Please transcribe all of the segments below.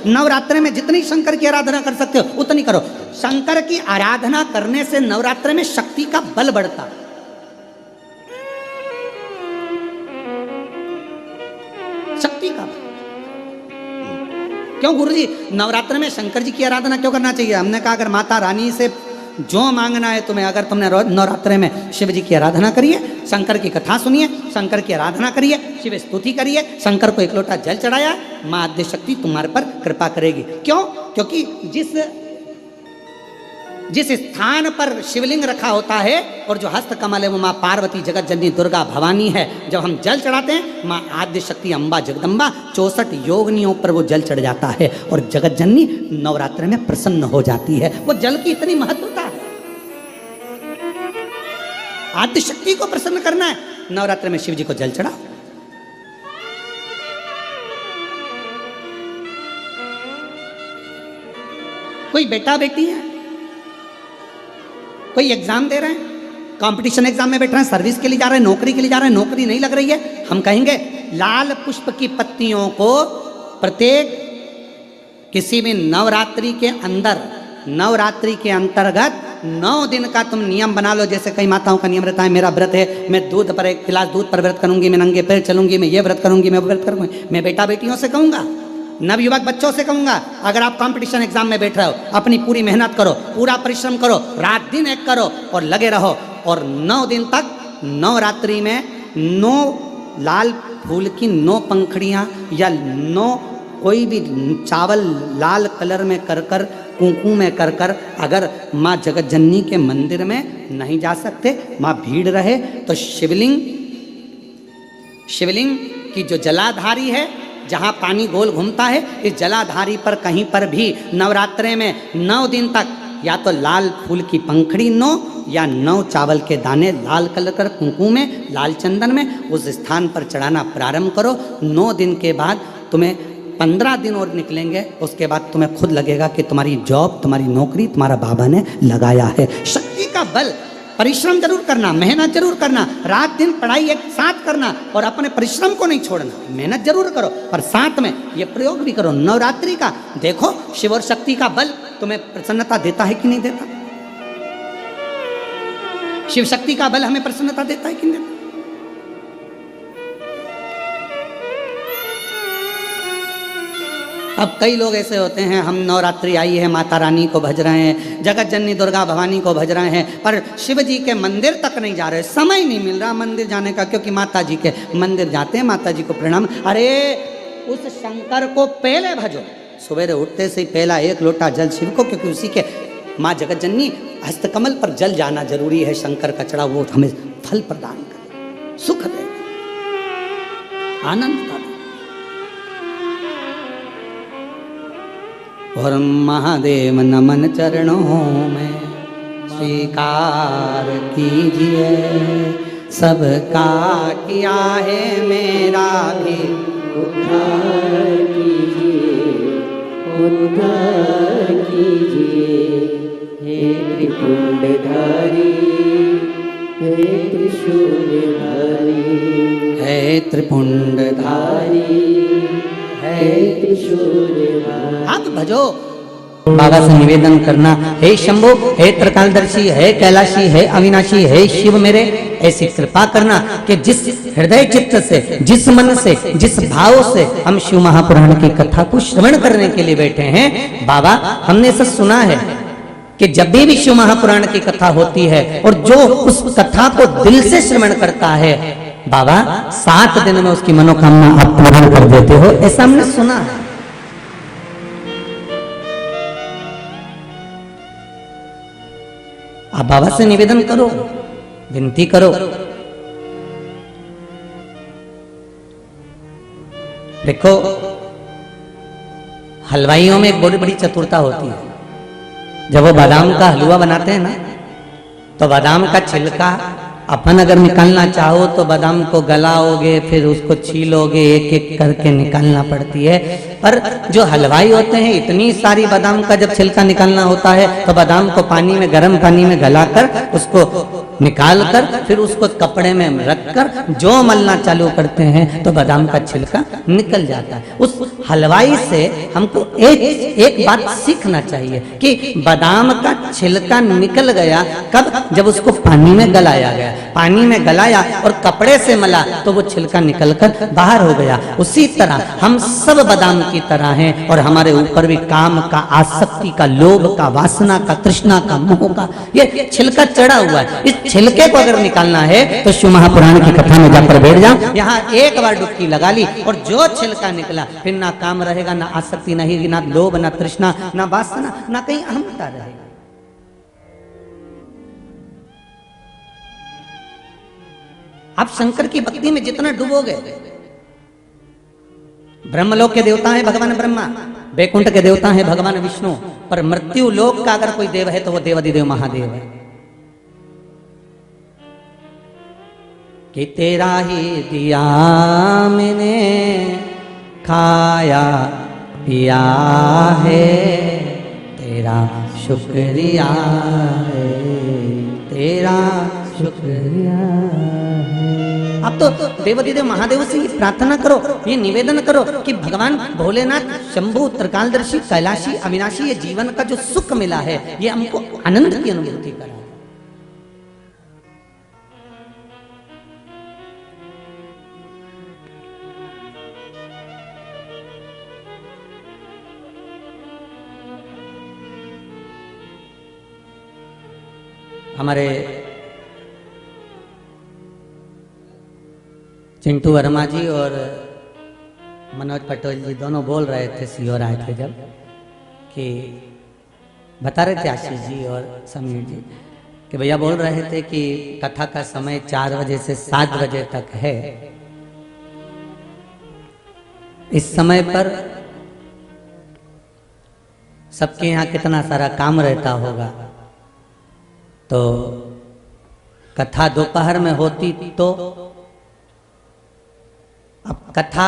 नवरात्रि में जितनी शंकर की आराधना कर सकते हो उतनी करो। शंकर की आराधना करने से नवरात्रि में शक्ति का बल बढ़ता। शक्ति का बल। क्यों गुरुजी नवरात्र में शंकर जी की आराधना क्यों करना चाहिए? हमने कहा अगर माता रानी से जो मांगना है तुम्हें, अगर तुमने नवरात्रि में शिव जी की आराधना करिए, शंकर की कथा सुनिए, शंकर की आराधना करिए, शिव स्तुति करिए, शंकर को एक लोटा जल चढ़ाया, मां आद्य शक्ति तुम्हारे पर कृपा करेगी। क्यों? क्योंकि जिस स्थान पर शिवलिंग रखा होता है और जो हस्त कमल है वो माँ पार्वती, जगत जननी, दुर्गा, भवानी है। जब हम जल चढ़ाते हैं माँ आद्य शक्ति, अम्बा, जगदम्बा, 64 योगिनियों पर वो जल चढ़ जाता है और जगत जननी नवरात्र में प्रसन्न हो जाती है। वो जल की इतनी महत्वता है। आद्य शक्ति को प्रसन्न करना है, नवरात्र में शिव जी को जल चढ़ाओ। कोई बेटा बेटी है, कोई एग्जाम दे रहे हैं, कंपटीशन एग्जाम में बैठ रहे हैं, सर्विस के लिए जा रहे हैं, नौकरी के लिए जा रहे हैं, नौकरी नहीं लग रही है, हम कहेंगे लाल पुष्प की पत्तियों को प्रत्येक किसी भी नवरात्रि के अंतर्गत 9 दिन का तुम नियम बना लो। जैसे कई माताओं का नियम रहता है, मेरा व्रत है, मैं दूध पर 1 गिलास दूध पर व्रत करूंगी, मैं नंगे पैर चलूंगी, मैं ये व्रत करूंगी, मैं व्रत करूंगी। मैं बेटा बेटियों से कहूंगा, नवयुवक बच्चों से कहूंगा, अगर आप कंपटीशन एग्जाम में बैठ रहे हो, अपनी पूरी मेहनत करो, पूरा परिश्रम करो, रात दिन एक करो और लगे रहो। और 9 दिन तक नवरात्रि में 9 लाल फूल की 9 पंखड़ियाँ या 9 कोई भी चावल लाल कलर में कर कर, कुंकू में कर कर, अगर माँ जगत जननी के मंदिर में नहीं जा सकते, माँ भीड़ रहे, तो शिवलिंग की जो जलाधारी है, जहाँ पानी गोल घूमता है, इस जलाधारी पर कहीं पर भी नवरात्रे में 9 दिन तक या तो लाल फूल की पंखड़ी 9 या 9 चावल के दाने लाल कलर कर कुंकू में, लाल चंदन में उस स्थान पर चढ़ाना प्रारंभ करो। 9 दिन के बाद तुम्हें 15 दिन और निकलेंगे, उसके बाद तुम्हें खुद लगेगा कि तुम्हारी जॉब, तुम्हारी नौकरी तुम्हारा बाबा ने लगाया है। शक्ति का बल। परिश्रम जरूर करना, मेहनत जरूर करना, रात दिन पढ़ाई एक साथ करना और अपने परिश्रम को नहीं छोड़ना। मेहनत जरूर करो पर साथ में ये प्रयोग भी करो नवरात्रि का। देखो शिव और शक्ति का बल तुम्हें प्रसन्नता देता है कि नहीं देता? शिव शक्ति का बल हमें प्रसन्नता देता है कि नहीं देता? अब कई लोग ऐसे होते हैं, हम नवरात्रि आई है, माता रानी को भज रहे हैं, जगत जननी दुर्गा भवानी को भज रहे हैं, पर शिव जी के मंदिर तक नहीं जा रहे, समय नहीं मिल रहा मंदिर जाने का, क्योंकि माता जी के मंदिर जाते हैं, माता जी को प्रणाम। अरे उस शंकर को पहले भजो, सवेरे उठते से ही पहला 1 लोटा जल शिव को, क्योंकि उसी के माँ जगत जननी हस्तकमल पर जल जाना जरूरी है। शंकर का चढ़ा वो हमें फल प्रदान करे, सुख दे, आनंद का। और महादेव नमन चरणों में स्वीकार कीजिए, सबका किया है मेरा भी उद्धार कीजिए, उद्धार कीजिए। हे त्रिपुंडधारी, हे त्रिशूलधारी, हे त्रिपुंडधारी, आप भजो। बाबा से निवेदन करना, हे शंभो, हे त्रिकालदर्शी, हे कैलाशी, हे अविनाशी, हे शिव मेरे, ऐसी कृपा करना कि जिस हृदय चित्त से, जिस मन से, जिस भाव से हम शिव महापुराण की कथा को श्रवण करने के लिए बैठे हैं, बाबा हमने ऐसा सुना है कि जब भी शिव महापुराण की कथा होती है और जो उस कथा को दिल से श्रवण करता है, बाबा 7 दिन में उसकी मनोकामना आप पूर्ण कर देते हो, ऐसा हमने सुना है। आप बाबा से निवेदन करो, विनती करो। देखो हलवाइयों में एक बड़ी बड़ी चतुरता होती है। जब वो बादाम का हलवा बनाते हैं ना, तो बादाम का छिलका अपन अगर निकालना चाहो तो बादाम को गलाओगे, फिर उसको छीलोगे, एक एक करके निकालना पड़ती है। पर जो हलवाई होते हैं, इतनी सारी बादाम का जब छिलका निकालना होता है तो बादाम को पानी में, गर्म पानी में गलाकर उसको निकाल कर फिर उसको कपड़े में रखकर जो मलना चालू करते हैं तो बादाम का छिलका निकल जाता है। उस हलवाई से हमको एक बात सीखना चाहिए कि बादाम का छिलका निकल गया कब? जब उसको पानी में गलाया गया, पानी में गलाया और कपड़े से मला तो वो छिलका निकलकर बाहर हो गया। उसी तरह हम सब बादाम की तरह हैं और हमारे ऊपर भी काम का, आसक्ति का, लोभ का, वासना का, तृष्णा का, मोह का ये छिलका चढ़ा हुआ है। इस छिलके को अगर निकालना है तो शिव महापुराण की कथा में जाकर बैठ जाओ, यहाँ एक बार डुबकी लगा ली और जो छिलका निकला फिर ना काम रहेगा, ना आसक्ति रहेगी, ना लोभ, ना तृष्णा, ना वासना, ना कहीं अहंता रहेगा। आप शंकर की भक्ति में जितना डूबोगे, ब्रह्मलोक के देवता है भगवान ब्रह्मा, वैकुंठ के देवता है भगवान विष्णु, पर मृत्यु लोक का अगर कोई देव है तो वो देवाधिदेव महादेव है। कि तेरा ही दिया मैंने खाया पिया है, तेरा शुक्रिया है, तेरा शुक्रिया है। अब तो देवाधिदेव महादेव से ये प्रार्थना करो, ये निवेदन करो कि भगवान भोलेनाथ, शंभु, त्रिकालदर्शी, कैलाशी, अविनाशी, ये जीवन का जो सुख मिला है ये हमको आनंद की अनुभूति करा। हमारे चिंटू वर्मा जी और मनोज पटेल जी दोनों बोल रहे थे, सीओर आए थे जब, कि बता रहे थे आशीष जी और समीर जी कि भैया बोल रहे थे कि कथा का समय 4 बजे से 7 बजे तक है। इस समय पर सबके यहाँ कितना सारा काम रहता होगा, तो कथा दोपहर में होती तो अब कथा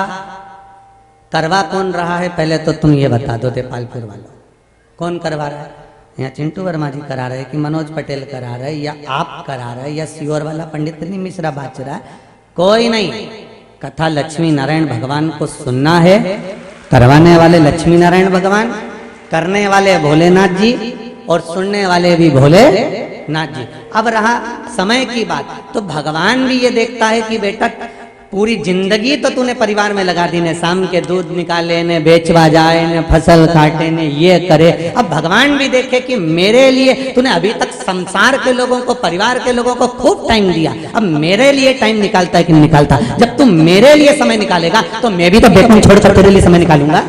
करवा कौन रहा है पहले तो तुम ये बता दो देपालपुर वालों, कौन करवा रहा है? यहाँ चिंटू वर्मा जी करा रहे कि मनोज पटेल करा रहे या आप करा रहे या सीओर वाला पंडित मिश्रा बाच रहा है? कोई नहीं। कथा लक्ष्मी नारायण भगवान को सुनना है, करवाने वाले लक्ष्मी नारायण भगवान, करने वाले भोलेनाथ जी और सुनने वाले भी भोलेनाथ जी। अब रहा समय की बात, तो भगवान भी ये देखता है कि बेटा पूरी जिंदगी तो तूने परिवार में लगा दी, ने शाम के दूध निकाले, ने बेचवा जाए, ने फसल काटे, ने ये करे। अब भगवान भी देखे कि मेरे लिए तूने अभी तक संसार के लोगों को, परिवार के लोगों को खूब टाइम दिया, अब मेरे लिए टाइम निकालता है कि नहीं निकालता? जब तू मेरे लिए समय निकालेगा तो मैं भी तो बेटन छोड़कर तेरे लिए समय निकालूंगा।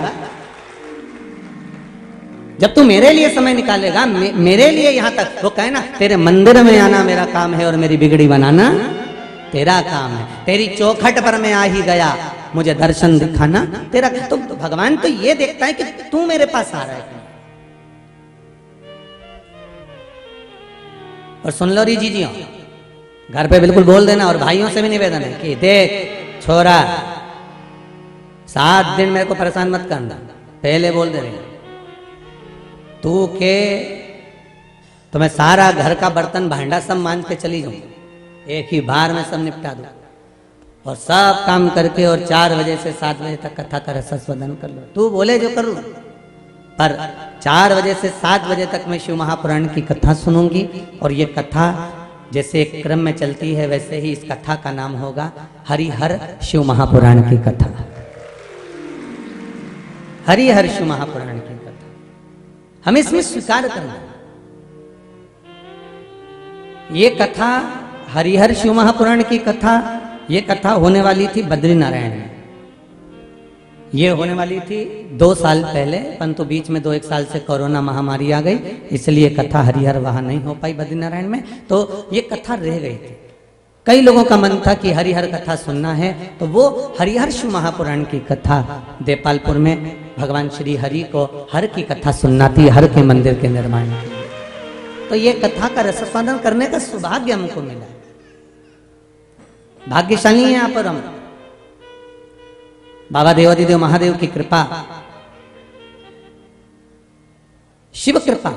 जब तू मेरे लिए समय निकालेगा, मेरे लिए यहाँ तक, वो कहे ना तेरे मंदिर में आना मेरा काम है और मेरी बिगड़ी बनाना तेरा काम है, तेरी चौखट पर मैं आ ही गया, मुझे दर्शन दिखाना तेरा। तो भगवान तो ये देखता है कि तू मेरे पास आ रहा है। और सुन लो री जीजियों, घर पे बिल्कुल बोल देना, और भाइयों से भी निवेदन है कि देख छोरा, 7 दिन मेरे को परेशान मत करना, पहले बोल दे रहे तू के तो मैं सारा घर का बर्तन भांडा सब मान के चली जाऊं, एक ही बार में सब निपटा दूं और सब काम करके और 4 बजे से 7 बजे तक कथा का रसस्वदन कर लो। तू बोले जो करूं, पर 4 बजे से 7 बजे तक मैं शिव महापुराण की कथा सुनूंगी। और ये कथा जैसे एक क्रम में चलती है वैसे ही इस कथा का नाम होगा हरिहर शिव महापुराण की कथा। हरिहर शिव महापुराण की कथा हमें इसमें स्वीकार करना। ये कथा हरिहर शिव महापुराण की कथा, ये कथा होने वाली थी बद्रीनारायण में। ये होने वाली थी 2 साल पहले, परंतु बीच में 2-1 साल से कोरोना महामारी आ गई, इसलिए कथा हरिहर वहां नहीं हो पाई बद्रीनारायण में, तो ये कथा रह गई थी। कई लोगों का मन था कि हरिहर कथा सुनना है, तो वो हरिहर शिव महापुराण की कथा देपालपुर में भगवान श्री हरि को हर की कथा सुनना थी, हर के मंदिर के निर्माण के लिए। तो ये कथा का रसस्वादन करने का सौभाग्य हमको मिला। भाग्यशाली है यहाँ पर हम। बाबा देवाधिदेव महादेव की कृपा, शिव कृपा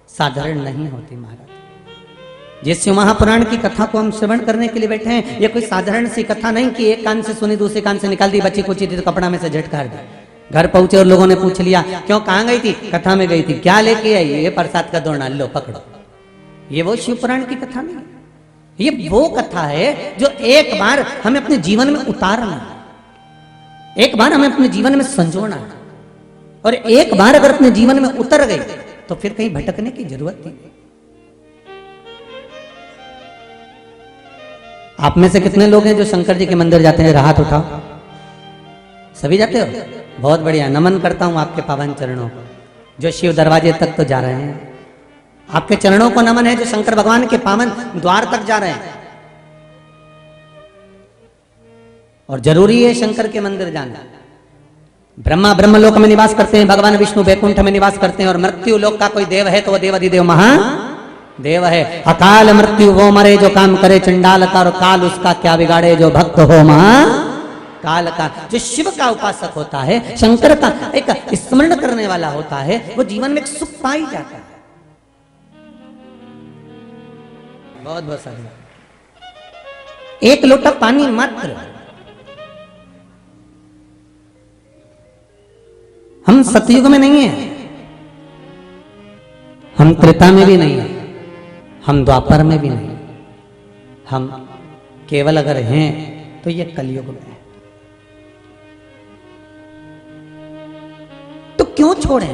साधारण नहीं होती महाराज। जिस शिव महापुराण की कथा को हम श्रवण करने के लिए बैठे हैं, ये कोई साधारण सी कथा नहीं कि एक कान से सुनी दूसरे कान से निकाल दी, बच्ची कुची थी तो कपड़ा में से झटकार दी। घर पहुंचे और लोगों ने पूछ लिया क्यों, कहाँ गई थी? कथा में गई थी। क्या लेके आई? ये प्रसाद का दोना, लो पकड़ो। ये वो शिव पुराण की कथा नहीं, ये वो कथा है जो एक बार हमें अपने जीवन में उतारना है, एक बार हमें अपने जीवन में संजोना है, और एक बार अगर अपने जीवन में उतर गई तो फिर कहीं भटकने की जरूरत नहीं। आप में से कितने लोग हैं जो शंकर जी के मंदिर जाते हैं? हाथ उठाओ। सभी जाते हो? बहुत बढ़िया, नमन करता हूं आपके पावन चरणों को, जो शिव दरवाजे तक तो जा रहे हैं। आपके चरणों को नमन है जो शंकर भगवान के पावन द्वार तक जा रहे हैं। और जरूरी है शंकर के मंदिर जाना। ब्रह्मा ब्रह्मलोक में निवास करते हैं, भगवान विष्णु वैकुंठ में निवास करते हैं, और मृत्यु लोक का कोई देव है तो वह देवाधिदेव महादेव है। अकाल मृत्यु वो मरे जो काम करे चंडाल का, और काल उसका क्या बिगाड़े जो भक्त हो महाकाल का। जो शिव का उपासक होता है, शंकर का एक स्मरण करने वाला होता है, वो जीवन में एक सुख पाई जाता है। बहुत बहुत सारी, एक लोटा पानी मात्र हम सतयुग में नहीं है, हम त्रेता में भी नहीं है, हम द्वापर में भी नहीं, हम केवल अगर हैं तो ये कलयुग में है। तो क्यों छोड़े?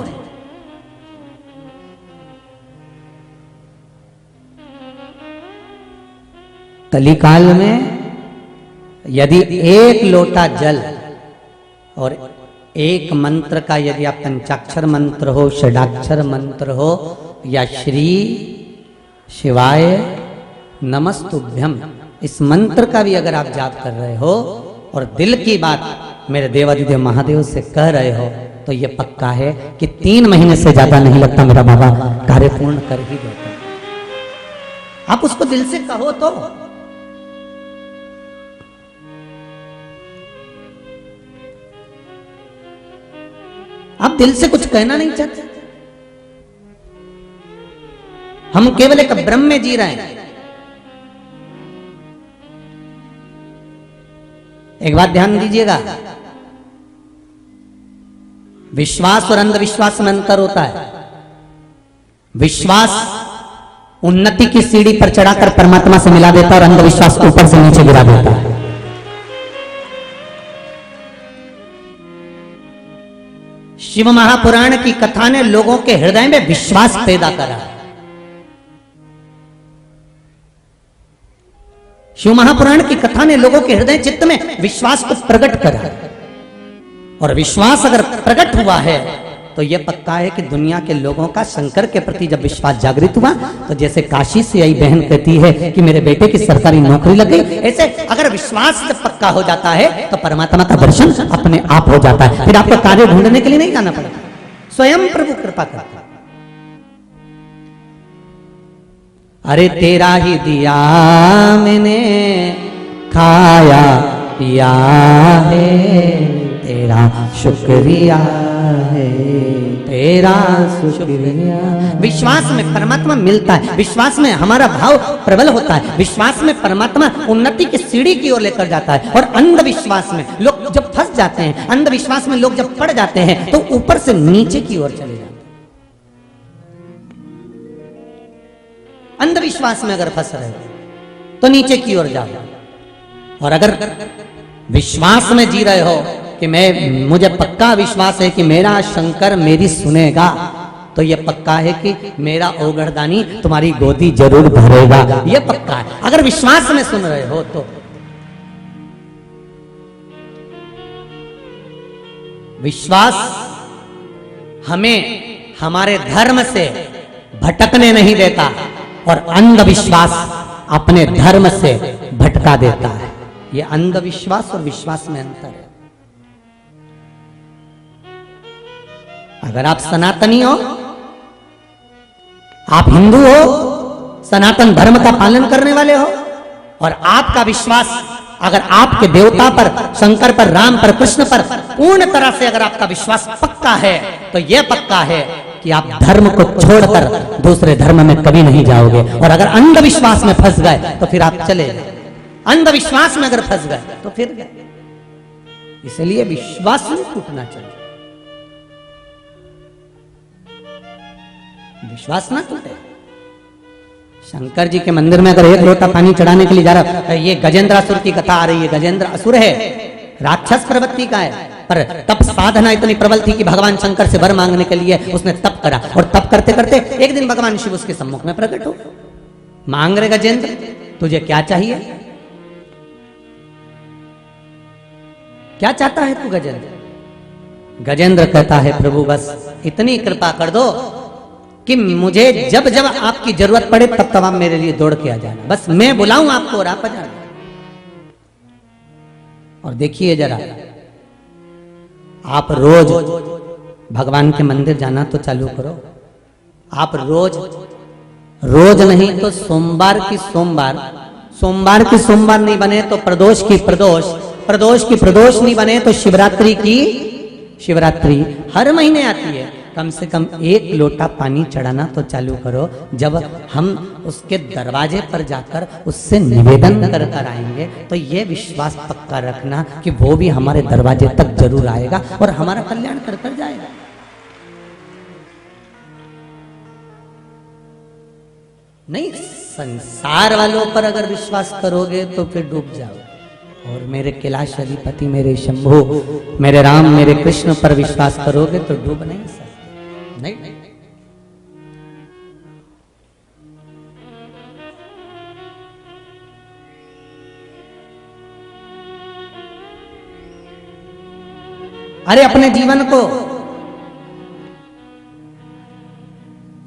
कलिकाल में यदि एक लोटा जल और एक मंत्र का, यदि आप पंचाक्षर मंत्र हो, षडाक्षर मंत्र हो, या श्री शिवाय नमस्तुभ्यम, इस मंत्र का भी अगर आप जाप कर रहे हो और दिल की बात मेरे देवाधिदेव महादेव से कह रहे हो, तो ये पक्का है कि 3 महीने से ज्यादा नहीं लगता मेरा बाबा कार्य पूर्ण कर ही देता। आप उसको दिल से कहो तो। आप दिल से कुछ कहना नहीं चाहते, हम केवल एक भ्रम में जी रहे हैं। एक बात ध्यान दीजिएगा, विश्वास और अंधविश्वास में अंतर होता है। विश्वास उन्नति की सीढ़ी पर चढ़ाकर परमात्मा से मिला देता है, और अंधविश्वास ऊपर से नीचे गिरा देता है। शिव महापुराण की कथा ने लोगों के हृदय में विश्वास पैदा करा। शिव महापुराण की कथा ने लोगों के हृदय चित्त में विश्वास को प्रकट करा, और विश्वास अगर प्रकट हुआ है तो यह पक्का है कि दुनिया के लोगों का शंकर के प्रति जब विश्वास जागृत हुआ, तो जैसे काशी से आई बहन कहती है कि मेरे बेटे की सरकारी नौकरी लग गई, ऐसे अगर विश्वास जब पक्का हो जाता है तो परमात्मा का दर्शन अपने आप हो जाता है। फिर आपको कार्य ढूंढने के लिए नहीं जाना पड़ता, स्वयं प्रभु कृपा करता। अरे तेरा ही दिया मैंने खाया पिया है, तेरा शुक्रिया है, तेरा शुक्रिया। विश्वास में परमात्मा मिलता है, विश्वास में हमारा भाव प्रबल होता है, विश्वास में परमात्मा उन्नति की सीढ़ी की ओर लेकर जाता है। और अंधविश्वास में लोग जब फंस जाते हैं, अंधविश्वास में लोग जब पड़ जाते हैं, तो ऊपर से नीचे की ओर चले जाते हैं। अंधविश्वास में अगर फंस रहे हो तो नीचे की ओर जाओ, और अगर विश्वास में जी रहे हो कि मुझे पक्का विश्वास है कि मेरा शंकर मेरी सुनेगा, तो यह पक्का है कि मेरा ओगरदानी तुम्हारी गोदी जरूर भरेगा, यह पक्का है। अगर विश्वास में सुन रहे हो तो विश्वास हमें हमारे धर्म से भटकने नहीं देता, और अंधविश्वास अपने धर्म से भटका देता है। यह अंधविश्वास और विश्वास में अंतर है। अगर आप सनातनी हो, आप हिंदू हो, सनातन धर्म का पालन करने वाले हो, और आपका विश्वास अगर आपके देवता पर, शंकर पर, राम पर, कृष्ण पर पूर्ण तरह से अगर आपका विश्वास पक्का है, तो यह पक्का है कि आप धर्म को छोड़कर दूसरे धर्म में कभी नहीं जाओगे। और अगर अंधविश्वास में फंस गए तो फिर आप चले जाओ। अंधविश्वास में अगर फंस गए तो फिर गए। इसलिए विश्वास नहीं टूटना चाहिए, विश्वास ना टूटे। शंकर जी के मंदिर में अगर एक लोटा पानी चढ़ाने के लिए जा रहा है, ये गजेंद्र असुर की कथा आ रही है। गजेंद्र असुर है, राक्षस प्रवृत्ति का है, पर तप साधना इतनी प्रबल थी कि भगवान शंकर से वर मांगने के लिए उसने तप करा। और तप करते करते एक दिन भगवान शिव उसके सम्मुख में प्रकट हो। मांग रहे गजेंद्र, तुझे क्या चाहिए, क्या चाहता है तू गजेंद्र? गजेंद्र कहता है प्रभु बस इतनी कृपा कर दो कि मुझे जब जब आपकी जरूरत पड़े तब तब आप मेरे लिए दौड़ के आ जाना, बस मैं बुलाऊं आपको और आप आ जाना। और देखिए जरा, आप रोज भगवान के मंदिर जाना तो चालू करो। आप रोज रोज नहीं तो सोमवार की सोमवार, सोमवार की सोमवार नहीं बने तो प्रदोष की प्रदोष, प्रदोष की प्रदोष नहीं बने तो शिवरात्रि की शिवरात्रि हर महीने आती है। कम से कम एक लोटा पानी चढ़ाना तो चालू करो। जब हम उसके दरवाजे पर जाकर उससे निवेदन कर कर आएंगे तो ये विश्वास पक्का रखना कि वो भी हमारे दरवाजे तक जरूर आएगा और हमारा कल्याण कर कर जाएगा। नहीं, संसार वालों पर अगर विश्वास करोगे तो फिर डूब जाओ। और मेरे कैलाश अधिपति, मेरे शंभु, मेरे राम, मेरे कृष्ण पर विश्वास करोगे तो डूब नहीं सकते। नहीं, नहीं। अरे अपने जीवन को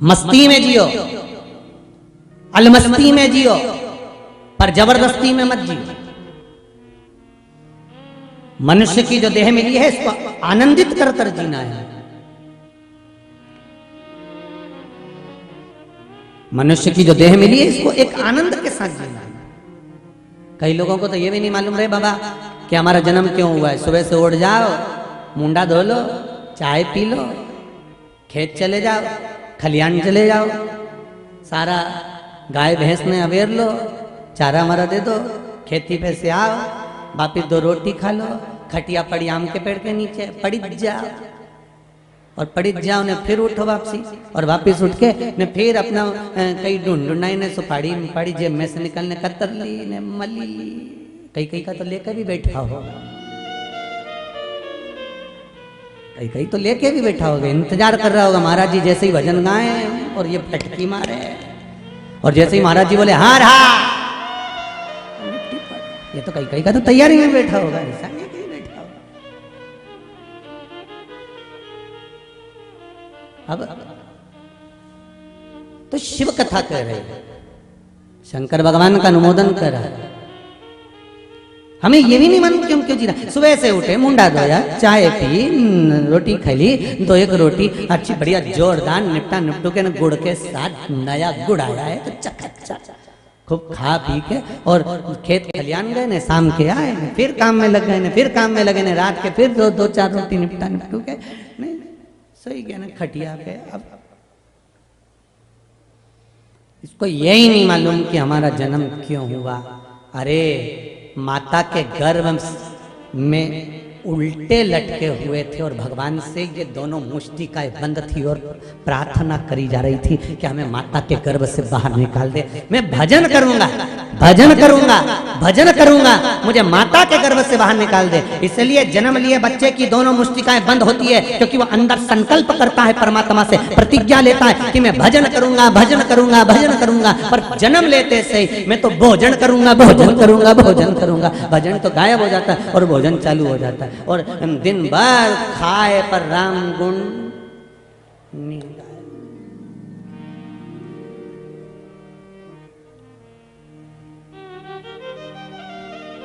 मस्ती में जियो, अलमस्ती में जियो, पर जबरदस्ती में मत जियो। मनुष्य की जो देह मिली है इसको आनंदित कर कर जीना है। मनुष्य की जो देह मिली है इसको एक आनंद के साथ जीना है। कई लोगों को तो ये भी नहीं मालूम रहे बाबा कि हमारा जन्म क्यों हुआ है। सुबह से उठ जाओ, मुंडा धो लो, चाय पी लो, खेत चले जाओ, खलियान चले जाओ, सारा गाय भैंस में अवेर लो, चारा हमारा दे दो, खेती पे से आओ, वापिस 2 रोटी खा लो, खटिया पड़ी आम के पेड़ के नीचे पड़ी जाओ, और पड़ी जाओ ने फिर उठो वापसी, और वापिस उठ के ने फिर अपना कई ढूंढाई ने सुपाड़ी पड़ी जेब में से निकलने कतर ली ने मली। कई का तो लेकर भी बैठा होगा, कई तो लेके भी बैठा होगा, इंतजार कर रहा होगा महाराज जी जैसे ही भजन गाए और ये फटकी मारे, और जैसे ही महाराज जी बोले हार हार, ये तो कई का तो तैयारी में बैठा होगा, ऐसा नहीं कहीं बैठा होगा। अब तो शिव कथा कह रहे हैं, शंकर भगवान का अनुमोदन कर रहा है। हमें ये भी नहीं मालूम कि हम क्यों जी रहे। सुबह से उठे, मुंडा धोया, चाय पी, रोटी खैली, 2-1 रोटी अच्छी बढ़िया जोरदार निपटा निपटू के गुड़ के साथ नया गुड़ आया है तो चकाचक खूब खा पी के और खेत खलियान गए ने, शाम के आए ने, फिर काम में लग गए ने, फिर काम में लगे ने, रात के फिर 2-4 रोटी निपटा निपटू के नहीं सोई गए ने खटिया पे। अब इसको यही नहीं मालूम कि हमारा जन्म क्यों हुआ। अरे माता के गर्भ में उल्टे लटके हुए थे और भगवान से ये दोनों मुष्टिकाएं बंद थी और प्रार्थना करी जा रही थी कि हमें माता के गर्भ से बाहर निकाल दे। मैं भजन करूंगा, भजन करूंगा, भजन करूंगा, मुझे माता के गर्भ से बाहर निकाल दे। इसलिए जन्म लिए बच्चे की दोनों मुष्टिकाएं बंद होती है, क्योंकि वो अंदर संकल्प करता है, परमात्मा से प्रतिज्ञा लेता है कि मैं भजन करूंगा, भजन करूंगा, भजन करूंगा। पर जन्म लेते से ही मैं तो भोजन करूंगा, भोजन करूंगा, भोजन करूंगा, भजन तो गायब हो जाता है और भोजन चालू हो जाता है। और दिन भर खाए पर राम गुण नहीं गाए।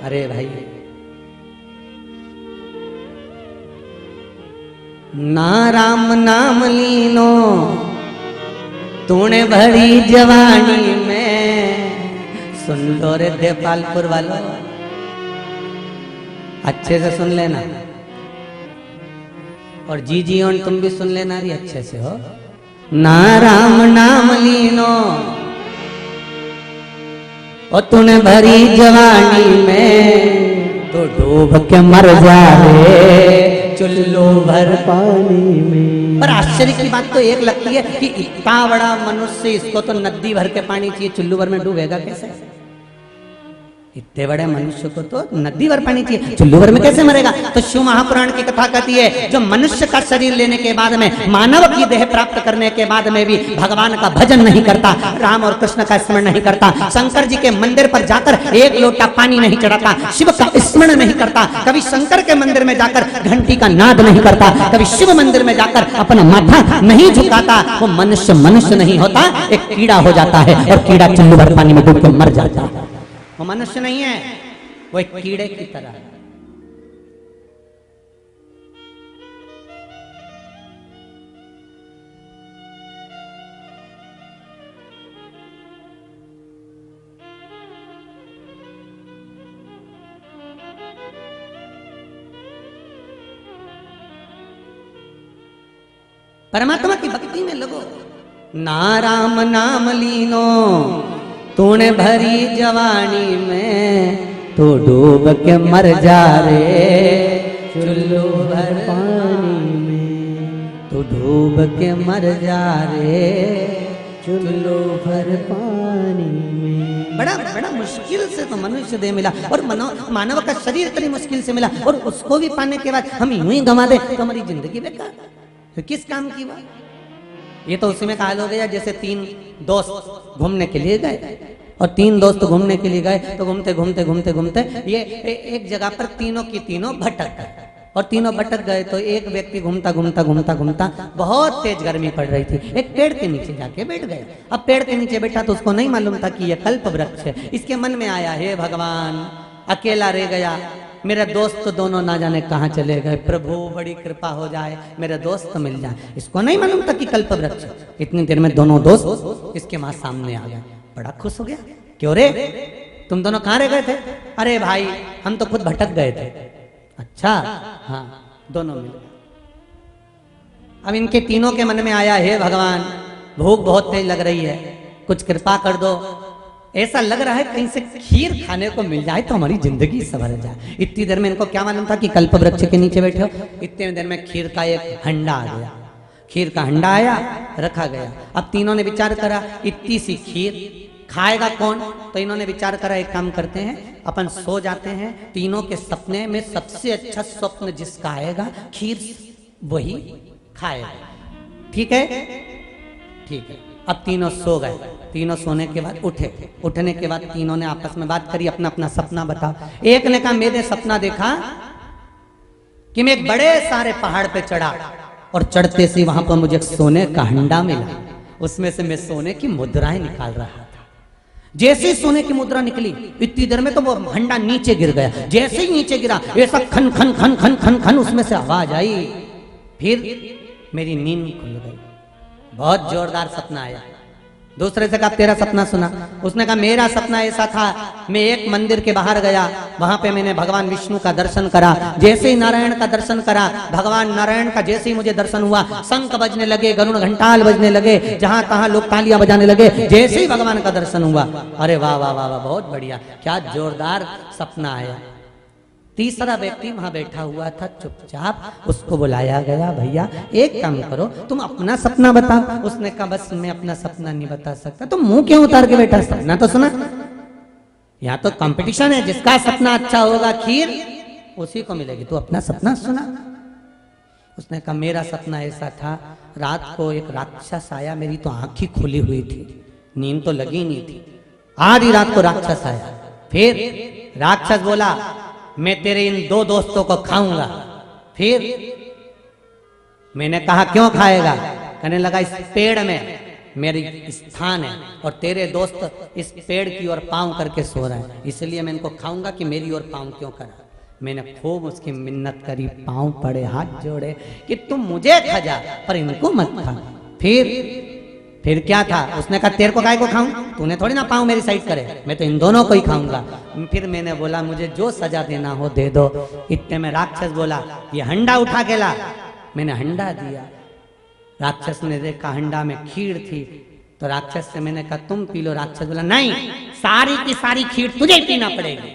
अरे भाई ना राम नाम लीनो तूने भरी जवानी में। सुन लो रे देपालपुर वालों, अच्छे से सुन लेना, और जी और तुम भी सुन लेना री अच्छे से हो। ना राम नाम लीनो और तूने भरी जवानी में तो डूब के मर जा रे चुल्लू भर पानी में। पर आश्चर्य की बात तो एक लगती है कि इतना बड़ा मनुष्य, इसको तो नदी भर के पानी चाहिए, चुल्लू भर में डूबेगा कैसे? इतने बड़े मनुष्य को तो नदी भर पानी चाहिए, चुल्लू भर में कैसे मरेगा? तो शिव महापुराण की कथा कहती है जो मनुष्य का शरीर लेने के बाद में, मानव की देह प्राप्त करने के बाद में भी भगवान का भजन नहीं करता, राम और कृष्ण का स्मरण नहीं करता, शंकर जी के मंदिर पर जाकर एक लोटा पानी नहीं चढ़ाता, शिव का स्मरण नहीं करता, कभी शंकर के मंदिर में जाकर घंटी का नाद नहीं करता, कभी शिव मंदिर में जाकर अपना माथा नहीं झुकाता, वो मनुष्य मनुष्य नहीं होता, एक कीड़ा हो जाता है और कीड़ा चुल्लू भर पानी में डूब के मर जाता है। वो मनुष्य नहीं है, वो एक कीड़े की तरह है। परमात्मा की भक्ति में लगो। ना राम नाम लीनो तूने भरी जवानी में तो डूब के मर जा रे चुल्लू भर पानी में, तो डूब के मर जा रे चुल्लू भर पानी में। बड़ा बड़ा मुश्किल से तो मनुष्य देह मिला और मानव का शरीर इतनी मुश्किल से मिला और उसको भी पाने के बाद हम यूं ही गंवा दे तो हमारी जिंदगी बेकार, तो किस काम की बात? ये तो उसी में काल हो गया जैसे तीन दोस्त घूमने के लिए गए और तीन दोस्त घूमने के लिए गए तो घूमते घूमते घूमते घूमते ये एक जगह पर तीनों की तीनों भटक गए और तीनों भटक गए तो एक व्यक्ति घूमता घूमता घूमता घूमता बहुत तेज गर्मी पड़ रही थी, एक पेड़ के नीचे जाके बैठ गए। अब पेड़ के नीचे बैठा तो उसको नहीं मालूम था कि यह कल्प वृक्ष है। इसके मन में आया, हे भगवान अकेला रह गया, मेरा दोस्त दोनों ना जाने कहाँ चले गए, प्रभु बड़ी कृपा हो जाए मेरा दोस्त मिल जाए। इसको नहीं मालूम था कि कल्प वृक्ष। इतनी देर में दोनों दोस्त इसके वहां सामने आ गए, बड़ा खुश हो गया। क्यों रे तुम दोनों कहाँ रह गए थे? अरे भाई हम तो खुद भटक गए थे। अच्छा हाँ, दोनों मिल गए। अब इनके तीनों के मन में आया, हे भगवान भूख बहुत तेज लग रही है, कुछ कृपा कर दो, ऐसा लग रहा है कहीं से खीर खाने को मिल जाए तो हमारी जिंदगी संभल जाए। इतनी देर में इनको क्या मालूम था कि कल्प वृक्ष के नीचे बैठे हो। इतनी देर में खीर का एक हंडा आ गया, खीर का हंडा आया, रखा गया। अब तीनों ने विचार करा इतनी सी खीर खाएगा कौन? तो इन्होंने विचार करा एक काम करते हैं, अपन सो जाते हैं, तीनों के सपने में सबसे अच्छा स्वप्न जिसका आएगा खीर वही खाएगा। ठीक है? ठीक है। अब तीनों सो गए। तीनों सोने के बाद उठे, उठने के बाद तीनों ने आपस में बात करी, अपना अपना सपना बताओ। एक ने कहा मैंने सपना देखा कि मैं एक बड़े सारे पहाड़ पे चढ़ा और चढ़ते से वहां पर मुझे सोने का हंडा मिला, उसमें से मैं सोने की मुद्राएं निकाल रहा था। जैसे ही सोने की मुद्रा निकली इतनी देर में तो वो हंडा नीचे गिर गया। जैसे ही नीचे गिरा ऐसा खन खन खन खन खन खन उसमें से आवाज आई। फिर मेरी नींद खुल गई, बहुत जोरदार सपना आया। दूसरे से कहा तेरा सपना सुना। उसने कहा मेरा सपना ऐसा था, मैं एक मंदिर के बाहर गया, वहां पे मैंने भगवान विष्णु का दर्शन करा। जैसे ही नारायण का दर्शन करा, भगवान नारायण का जैसे ही मुझे दर्शन हुआ, शंख बजने लगे, गरुड़ घंटाल बजने लगे, जहां तहां लोग तालियां बजाने लगे। जैसे ही भगवान का दर्शन हुआ, अरे वाह वाह वाह वाह, बहुत बढ़िया, क्या जोरदार सपना आया। तीसरा व्यक्ति वहां बैठा हुआ था चुपचाप, उसको बुलाया गया, भैया एक काम करो तुम अपना सपना बताओ। उसने कहा बस मैं अपना सपना नहीं बता सकता। तो मुंह क्यों उतार के बैठा? सपना तो सुना। यहाँ तो कंपटीशन है, जिसका सपना अच्छा होगा खीर उसी को मिलेगी, तो अपना सपना सुना। उसने कहा मेरा सपना ऐसा था, रात को एक राक्षस आया, मेरी तो आंखें खुली हुई थी, नींद तो लगी नहीं थी। आधी रात को राक्षस आया, फिर राक्षस बोला मैं तेरे इन दो दोस्तों को खाऊंगा। फिर मैंने कहा क्यों खाएगा? कहने लगा इस पेड़ में मेरी स्थान है और तेरे दोस्त इस पेड़ की ओर पांव करके सो रहे हैं, इसलिए मैं इनको खाऊंगा कि मेरी ओर पांव क्यों करा। मैंने खूब उसकी मिन्नत करी, पांव पड़े, हाथ जोड़े कि तुम मुझे खा जा पर इनको मत खा। फिर क्या था? उसने कहा तेरे को काय को खाऊं? तूने थोड़ी ना पाँव मेरी साइड करे, मैं तो इन दोनों को ही खाऊंगा। फिर मैंने बोला मुझे जो सजा देना हो दे दो। इतने में राक्षस बोला ये हंडा उठा के ला। मैंने हंडा दिया, राक्षस ने देखा हंडा में खीर थी, तो राक्षस से मैंने कहा तुम पी लो। राक्षस बोला नहीं, सारी की सारी खीर तुझे पीना पड़ेगी।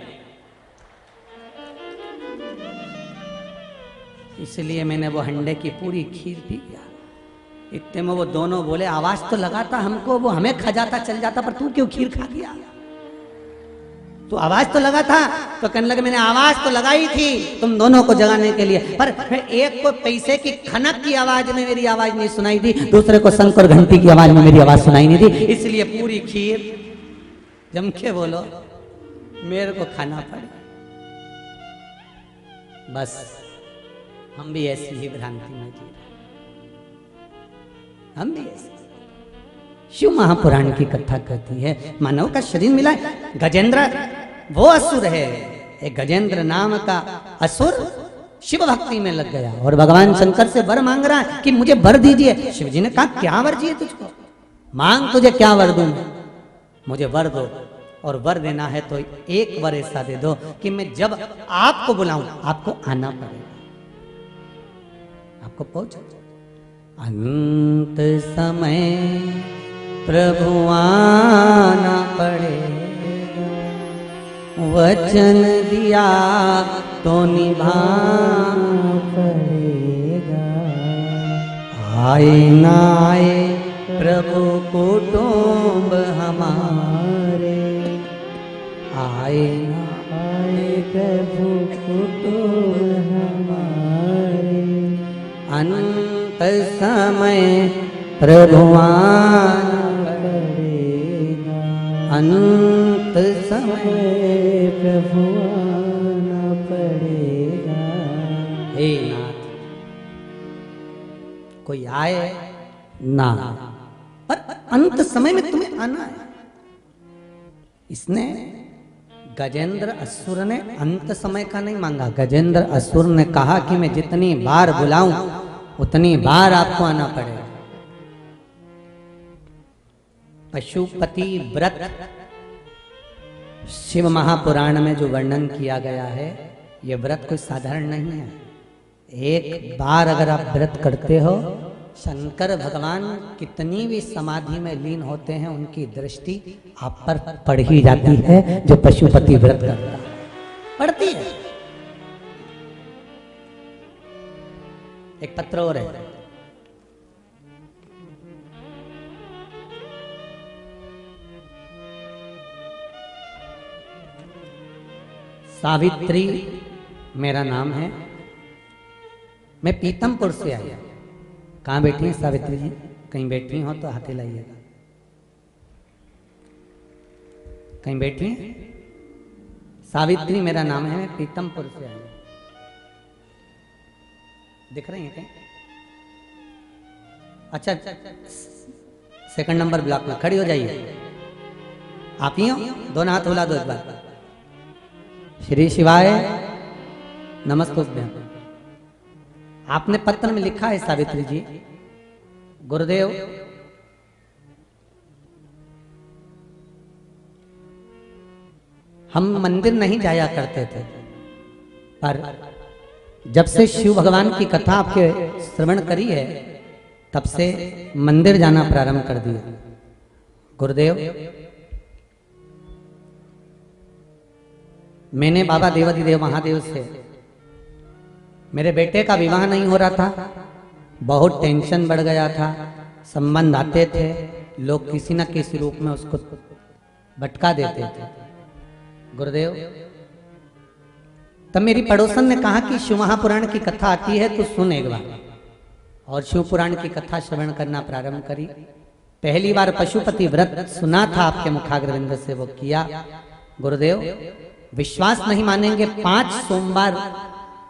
इसलिए मैंने वो हंडे की पूरी खीर पी गया। इतने में वो दोनों बोले, आवाज तो लगाता हमको, वो हमें खा जाता चल जाता, पर तू क्यों खीर खा गया? तो आवाज तो लगा था। तो कहने लगे मैंने आवाज तो लगाई थी तुम दोनों को जगाने के लिए, पर एक को पैसे की खनक की आवाज में मेरी आवाज नहीं सुनाई दी, दूसरे को शंख और घंटी की आवाज में मेरी आवाज सुनाई नहीं दी, इसलिए पूरी खीर जम के बोलो मेरे को खाना पड़े। बस हम भी ऐसी ही भ्रांति में जी रहे, हम भी ऐसे। शिव महापुराण की कथा कहती है मानव का शरीर मिला है। गजेंद्र वो असुर है, एक गजेंद्र नाम का असुर शिव भक्ति में लग गया और भगवान शंकर से वर मांग रहा है कि मुझे वर दीजिए। शिव जी ने कहा क्या वर चाहिए तुझको, मांग तुझे क्या वर दूं, मुझे वर दो। और वर देना है तो एक वर ऐसा दे दो कि मैं जब आपको बुलाऊं आपको आना पड़ेगा, आपको पहुंच। अंत समय प्रभु आना पड़ेगा, वचन दिया तो निभाना पड़ेगा। आए ना आए प्रभु कुटुंब हमारे, आए ना आए प्रभु कुटुंब हमारे। अंत समय प्रभु आना पड़ेगा, अंत समय प्रभु आना पड़ेगा। हे नाथ कोई आए ना, पर अंत समय में तुम्हें आना है। इसने गजेंद्र असुर ने अंत समय का नहीं मांगा, गजेंद्र असुर ने कहा कि मैं जितनी बार बुलाऊं उतनी बार आपको आना पड़ेगा। पशुपति व्रत शिव महापुराण में जो वर्णन किया गया है, यह व्रत कोई साधारण नहीं है। एक बार अगर आप व्रत करते हो, शंकर भगवान कितनी भी समाधि में लीन होते हैं उनकी दृष्टि आप पर पड़ ही जाती है। जो पशुपति व्रत करता है पड़ती है। एक पत्र और है, सावित्री मेरा नाम है, मैं पीतमपुर से आया। कहाँ बैठी हैं सावित्री जी? कहीं बैठी हो तो हाथ हिलाइएगा। कहीं बैठी हैं? सावित्री मेरा नाम है, मैं पीतमपुर से आया। दिख रही हैं कहीं? अच्छा, सेकंड नंबर ब्लॉक में खड़ी हो जाइए। आप ही हो? दोनों हाथ हिला दो एक बार। श्री शिवाय नमस्तुभ्यं। आपने पत्र में लिखा है सावित्री जी, गुरुदेव हम मंदिर नहीं जाया करते थे, पर जब से शिव भगवान की कथा आपके श्रवण करी है तब से मंदिर जाना प्रारंभ कर दिया। गुरुदेव मैंने बाबा देवाधिदेव महादेव से मेरे बेटे का विवाह नहीं हो रहा था, बहुत टेंशन बढ़ गया था। संबंध आते थे, लोग किसी न किसी रूप में उसको भटका देते थे। गुरुदेव तब मेरी पड़ोसन ने कहा कि शिव महापुराण की कथा आती है तो सुन एक बार, और शिव पुराण की कथा श्रवण करना प्रारंभ करी। पहली बार पशुपति व्रत सुना था आपके मुखाग्रविंद से, वो किया। गुरुदेव विश्वास नहीं मानेंगे, 5 सोमवार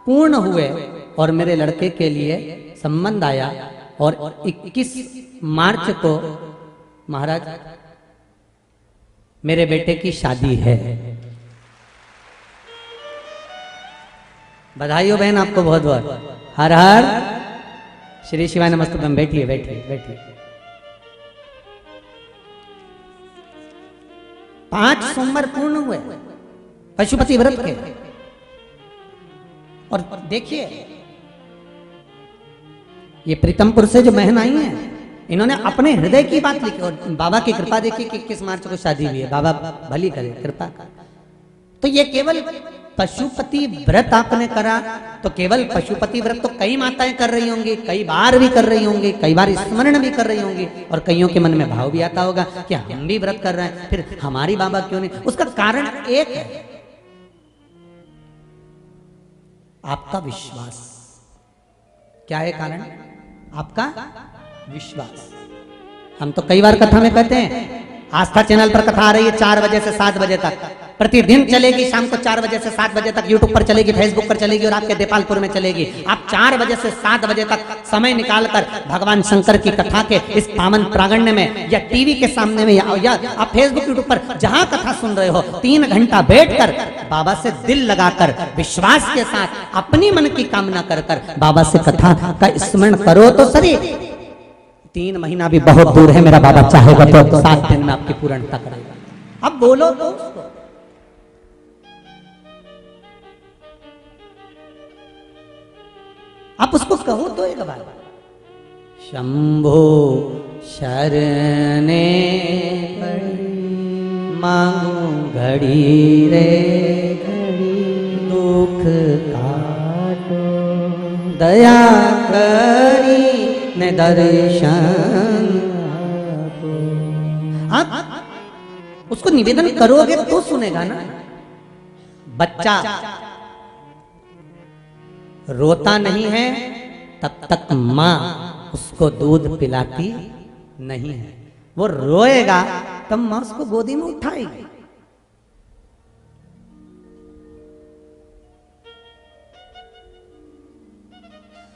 पूर्ण हुए और मेरे लड़के के लिए संबंध आया, और 21 मार्च को महाराज मेरे बेटे की शादी है। बधाई हो बहन आपको बहुत बहुत। हर हर श्री शिवाय नमस्तुभ्यं। बैठिए बैठिए बैठिए। 5 सोमवार पूर्ण हुए पशुपति व्रत के, और देखिए ये प्रीतमपुर से जो बहन आई है, इन्होंने अपने हृदय की बात लिखी और बाबा की कृपा देखिए कि 21 मार्च को शादी हुई है। बाबा भली करे, कृपा कर। तो ये केवल पशुपति व्रत आपने करा, तो केवल पशुपति व्रत तो कई माताएं कर रही होंगी, कई बार भी कर रही होंगी, कई बार स्मरण भी कर रही होंगी, और कईयों के मन में भाव भी आता होगा कि हम भी व्रत कर रहे हैं, फिर हमारी बाबा क्यों नहीं। उसका कारण एक है, आपका विश्वास। क्या है कारण? आपका विश्वास। हम तो कई बार कथा में कहते हैं, आस्था चैनल पर कथा आ रही है 4 बजे से 7 बजे तक, प्रतिदिन चलेगी, शाम को 4 बजे से 7 बजे तक यूट्यूब पर चलेगी, फेसबुक पर चलेगी और आपके देपालपुर में चलेगी। आप 4 बजे से 7 बजे तक समय निकालकर भगवान शंकर की कथा के इस पावन प्रांगण में या टीवी के सामने में या आप फेसबुक यूट्यूब पर जहां कथा सुन रहे हो, 3 घंटा बैठकर बाबा से दिल लगाकर विश्वास के साथ अपनी मन की कामना कर कर बाबा से कथा का स्मरण करो तो सही। 3 महीना भी बहुत दूर है, मेरा बाबा चाहेगा तो 7 दिन में आपकी पूर्णता करेगा। अब बोलो तो उसको। आप उसको कहो तो एक बार, शंभो शरणे मांगू घड़ी रे घड़ी, दुख काटो दया करी ने दर्शन। आप उसको निवेदन करोगे तो सुनेगा ना। बच्चा रोता नहीं है तब तक माँ उसको दूध पिलाती नहीं है। वो रोएगा तब माँ उसको गोदी में उठाएगी।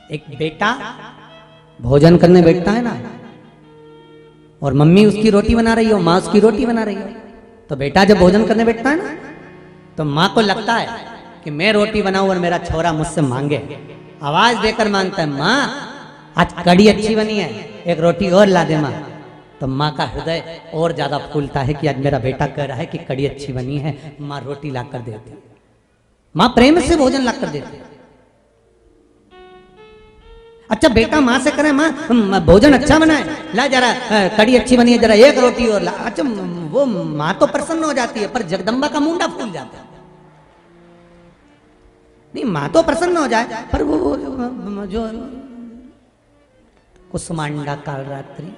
एक बेटा भोजन करने बैठता है ना, और मम्मी उसकी रोटी बना रही हो, माँ उसकी रोटी बना रही हो, तो बेटा जब भोजन करने बैठता है ना, तो माँ को लगता है कि मैं रोटी बनाऊं और मेरा छोरा मुझसे मांगे, आवाज देकर मांगता है, माँ आज कड़ी अच्छी बनी है, एक रोटी और ला दे माँ। तो माँ का हृदय और ज्यादा फूलता है कि आज मेरा बेटा कह रहा है कि कड़ी अच्छी बनी है, माँ रोटी ला कर देती। माँ प्रेम से भोजन ला कर देती। अच्छा बेटा माँ से करे, माँ भोजन अच्छा बना है, ला जरा कड़ी अच्छी बनी है, जरा एक रोटी और ला। अच्छा वो माँ तो प्रसन्न हो जाती है, पर जगदम्बा का मुंडा फूल जाता है। नहीं, माँ तो प्रसन्न हो जाए, पर वो जो कुसमांडा कालरात्रि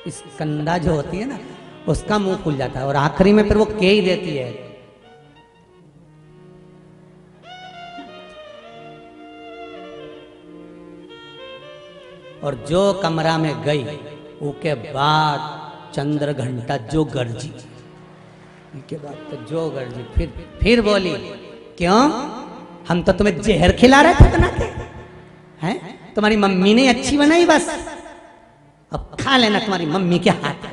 स्कंदा जो होती है ना, उसका मुंह फूल जाता है, और आखिरी में फिर वो के ही देती है। और जो कमरा में गई उसके बाद चंद्र घंटा जो गर्जी, इसके बाद तो जो गर्जी, फिर बोली, क्यों हम तो तुम्हें जहर खिला रहे थे बना के, हैं? तुम्हारी मम्मी ने अच्छी बनाई, बस अब खा लेना तुम्हारी मम्मी के हाथ का।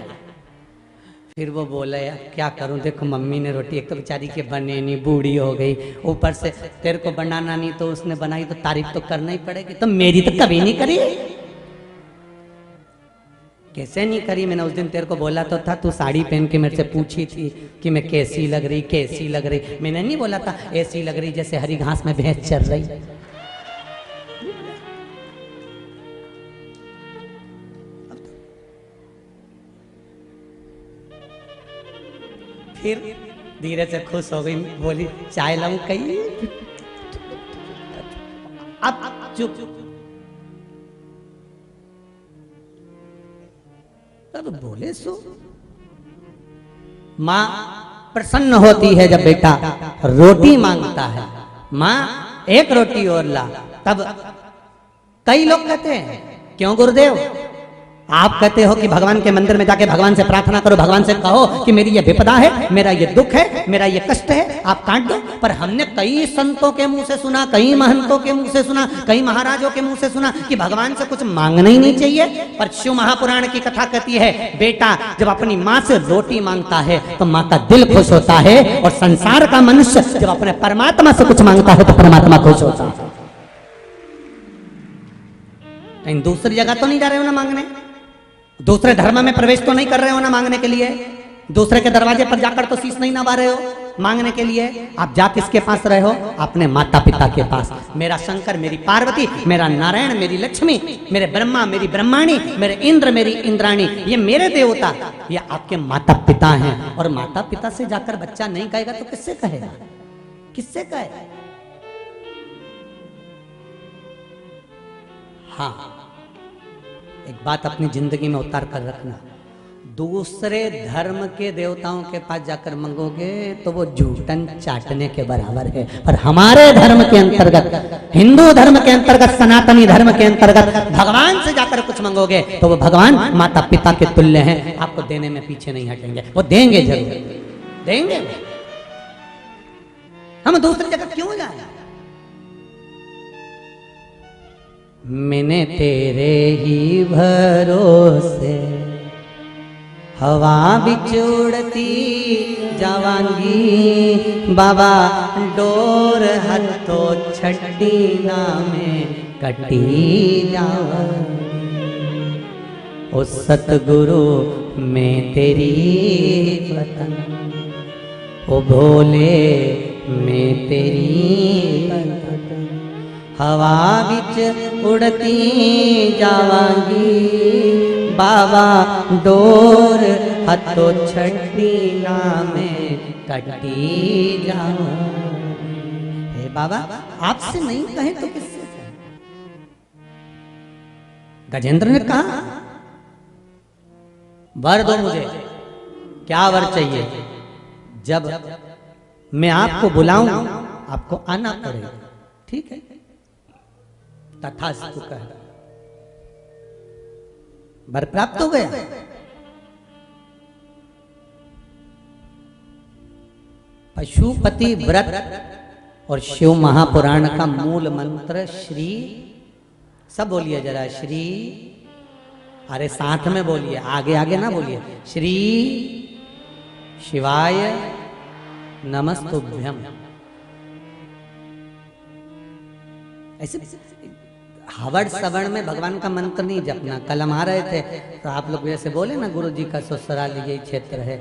फिर वो बोले, यार क्या करूं, देखो मम्मी ने रोटी एक तो बेचारी के बने नहीं, बूढ़ी हो गई, ऊपर से तेरे को बनाना नहीं, तो उसने बनाई तो तारीफ तो करना ही पड़ेगी, तो मेरी तो कभी नहीं करी। कैसे नहीं करी? मैंने उस दिन तेरे को बोला तो था, तू साड़ी पहन के मेरे से पूछी थी कि मैं कैसी लग रही, कैसी लग रही। मैंने नहीं बोला था ऐसी लग रही जैसे हरी घास में भैंस चल रही। फिर धीरे से खुश हो गई, बोली चाय लाऊं कहीं। अब चुप। तब बोले सो। माँ प्रसन्न होती है जब बेटा रोटी मांगता है, माँ एक रोटी और ला। तब कई लोग कहते हैं, क्यों गुरुदेव आप कहते हो कि भगवान के मंदिर में जाके भगवान से प्रार्थना करो, भगवान से कहो कि मेरी ये विपदा है, मेरा ये दुख है, मेरा ये कष्ट है, आप काट दो। पर हमने कई संतों के मुंह से सुना, कई महंतों के मुंह से सुना, कई महाराजों के मुंह से सुना कि भगवान से कुछ मांगना ही नहीं चाहिए। पर शिव महापुराण की कथा कहती है, बेटा जब अपनी माँ से रोटी मांगता है तो माँ का दिल खुश होता है, और संसार का मनुष्य जब अपने परमात्मा से कुछ मांगता है तो परमात्मा खुश होता है। कहीं दूसरी जगह तो नहीं जा रहे हो ना मांगने, दूसरे धर्म में प्रवेश तो नहीं कर रहे हो ना मांगने के लिए, दूसरे के दरवाजे पर जाकर तो शीश नहीं नवा रहे हो। मांगने के लिए, आप जा किसके पास रहे हो? अपने माता पिता के पास। मेरा शंकर, मेरी पार्वती, मेरा नारायण, मेरी लक्ष्मी, मेरे ब्रह्मा, मेरी ब्रह्माणी, मेरे इंद्र, मेरी इंद्राणी, ये मेरे देवता, ये आपके माता पिता हैं। और माता पिता से जाकर बच्चा नहीं कहेगा तो किससे कहेगा? किससे कहेगा? हाँ, एक बात अपनी जिंदगी में उतार कर रखना, दूसरे धर्म के देवताओं के पास जाकर मांगोगे तो वो जूठन चाटने के बराबर है। पर हमारे धर्म के अंतर्गत, हिंदू धर्म के अंतर्गत, सनातनी धर्म के अंतर्गत भगवान से जाकर कुछ मांगोगे तो वो भगवान माता पिता के तुल्य हैं, आपको देने में पीछे नहीं हटेंगे, वो देंगे, जरूर देंगे। हम दूसरी जगह क्यों जाए? मैंने तेरे ही भरोसे हवा बिच उड़ती जावांगी, बाबा डोर हथो छड्डी ना में कटी जावांगी। ओ सतगुरु मैं तेरी वतन, ओ भोले मैं तेरी वतन, हवा बिच उड़ती जावांगी, बाबा डोर हथो छड्डी ना में कटी जावांगी। हे बाबा, आपसे नहीं कहे तो किससे कहे? गजेंद्र ने कहा, वर दो मुझे। क्या वर चाहिए? जब मैं आपको बुलाऊं आपको आना पड़ेगा। ठीक है, तथास्तु कह, वर प्राप्त हो गया। पशुपति व्रत और शिव महापुराण का मूल मंत्र श्री, सब बोलिए जरा, श्री, अरे साथ में बोलिए, आगे आगे ना बोलिए, श्री शिवाय नमस्तुभ्यम। ऐसे हवड़ सवड़ में भगवान का मंत्र नहीं जपना। कल हम आ रहे थे तो आप लोग जैसे बोले ना, गुरु जी का ससुराल यही क्षेत्र है,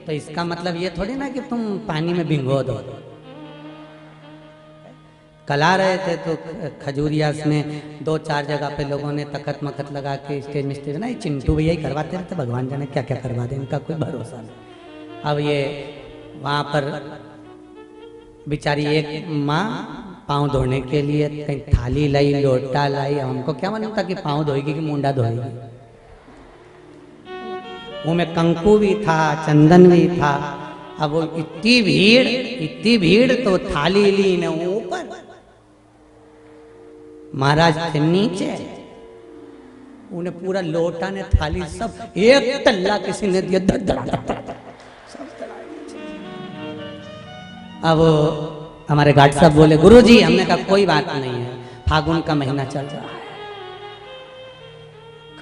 तो इसका मतलब ये थोड़ी ना कि तुम पानी में भिंगो दो। कल आ रहे थे तो खजूरिया में 2-4 जगह पे लोगों ने तखत मखत लगा के स्टेज मिस्त्री ना, चिंटू भैया ही करवाते रहते, भगवान जाने क्या क्या करवा दे, इनका कोई भरोसा नहीं। अब ये वहां पर बेचारी एक माँ पाँव धोने के लिए कहीं थाली लाई, लोटा लाई, हमको क्या मालूम था कि पाँव धोएगी कि मुंडा धोएगी। मुंह में कंकु भी था, चंदन भी था। अब वो इतनी भीड़ तो थाली ली ने ऊपर, महाराज थे नीचे, उन्हें पूरा लोटा ने थाली सब एक तल्ला किसी ने दिया, अब हमारे घाट साहब बोले, गुरुजी, हमने कहा कोई बात नहीं है, फागुन का महीना चल रहा है,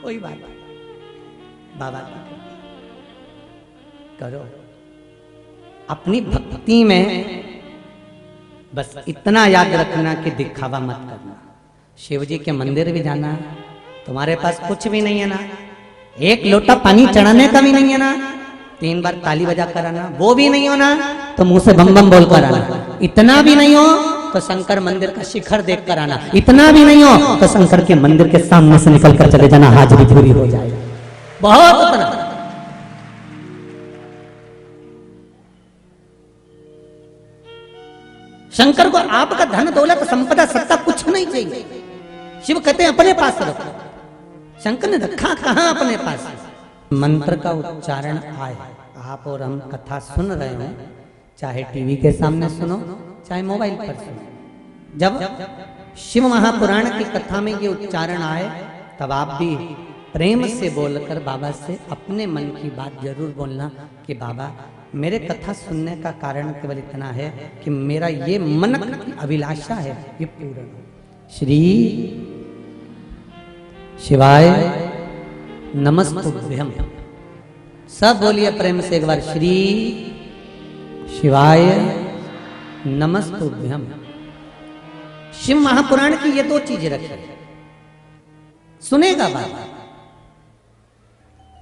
कोई बात नहीं, बाबा करो। अपनी भक्ति में बस इतना याद रखना कि दिखावा मत करना। शिव जी के मंदिर भी जाना, तुम्हारे पास कुछ भी नहीं है ना, एक लोटा पानी चढ़ाने का भी नहीं है ना, 3 बार ताली बजा कर आना, वो भी नहीं हो ना तो मुंह से बम बम बोल कर आना, इतना भी नहीं हो तो शंकर मंदिर का शिखर देख कर आना, इतना भी नहीं हो तो शंकर के मंदिर के सामने से निकल कर चले जाना, हाजिरी पूरी हो जाएगा। बहुत उतना। शंकर को आपका धन दौलत संपदा सत्ता कुछ नहीं चाहिए। शिव कहते हैं अपने पास रखो, शंकर ने रखा कहां अपने पास। मंत्र का उच्चारण आए, आप और हम कथा सुन रहे हो, चाहे टीवी के सामने सुनो, चाहे मोबाइल पर सुनो, जब शिव महापुराण की कथा में ये उच्चारण आए तब आप भी प्रेम से बोलकर बाबा से अपने मन की बात जरूर बोलना कि बाबा, मेरे कथा सुनने का कारण केवल इतना है कि मेरा ये मन की अभिलाषा है, ये पूर्ण हो। श्री शिवाय नमस्तुभ्यम, सब बोलिए प्रेम से एक बार, श्री शिवाय नमस्तुभ्यम। शिव महापुराण की ये 2 चीजें रखी, सुनेगा बाबा।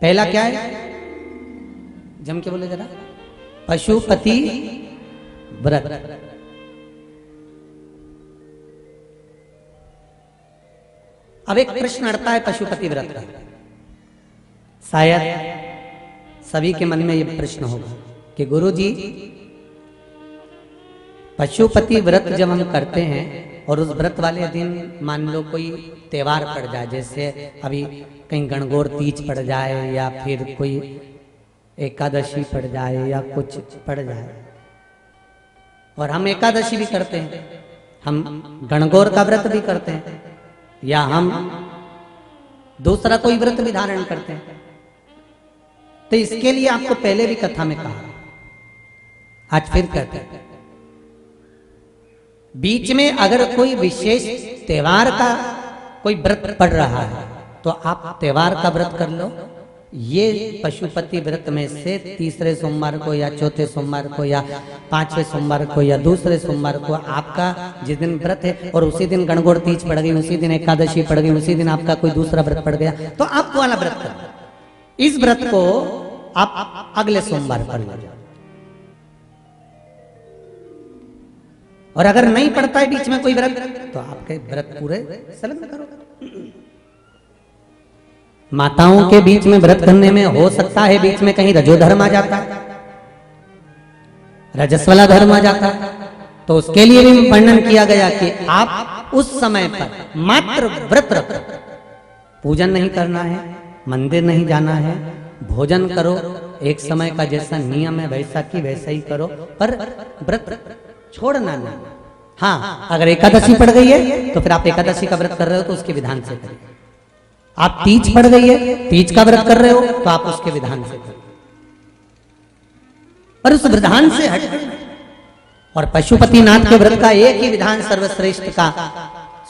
पहला क्या है, जम के बोले जरा, पशुपति व्रत। अब एक प्रश्न अड़ता है पशुपति व्रत का, शायद सभी के मन में यह प्रश्न होगा कि गुरुजी पशुपति व्रत जब हम करते हैं और उस व्रत वाले दिन मान लो कोई त्योहार पड़ जाए, जैसे अभी कहीं गणगौर तीज पड़ जाए या फिर कोई एकादशी पड़ जाए या कुछ पड़ जाए, और हम एकादशी भी करते हैं, हम गणगौर का व्रत भी करते हैं, या हम दूसरा कोई व्रत भी धारण करते हैं, तो इसके लिए आपको पहले भी कथा में कहा, आज फिर कहते हैं, बीच में अगर कोई विशेष त्योहार का कोई व्रत पड़ रहा है तो आप त्योहार का व्रत कर लो। ये पशुपति व्रत में से तीसरे सोमवार को या चौथे सोमवार को या पांचवें सोमवार को या दूसरे सोमवार को आपका जिस दिन व्रत है और उसी दिन गणगौर तीज पड़ गई, उसी दिन एकादशी पड़ गई, उसी दिन आपका कोई दूसरा व्रत पड़ गया, तो आप वाला व्रत कर, इस व्रत को आप अगले सोमवार कर लो। और अगर नहीं पड़ता है बीच में कोई व्रत तो आपके व्रत पूरे संलग्न करो। माताओं के बीच में व्रत करने में हो सकता है बीच में कहीं रजोधर्म आ जाता है, रजस्वला धर्म आ जाता है, तो उसके लिए भी वर्णन किया गया कि आप उस समय पर मात्र व्रत रखो, पूजन नहीं करना है, मंदिर नहीं जाना है, भोजन करो, एक समय का जैसा नियम है वैसा की वैसा ही करो, पर व्रत छोड़ना नहीं। हाँ, अगर एकादशी पड़ गई है तो फिर आप एकादशी का व्रत कर रहे हो तो उसके विधान से करिए। आप तीज पड़ गई है, तीज का व्रत कर रहे हो तो आप उसके विधान से करिए, पर उस विधान से हट। और पशुपति नाथ के व्रत का एक ही विधान सर्वश्रेष्ठ का,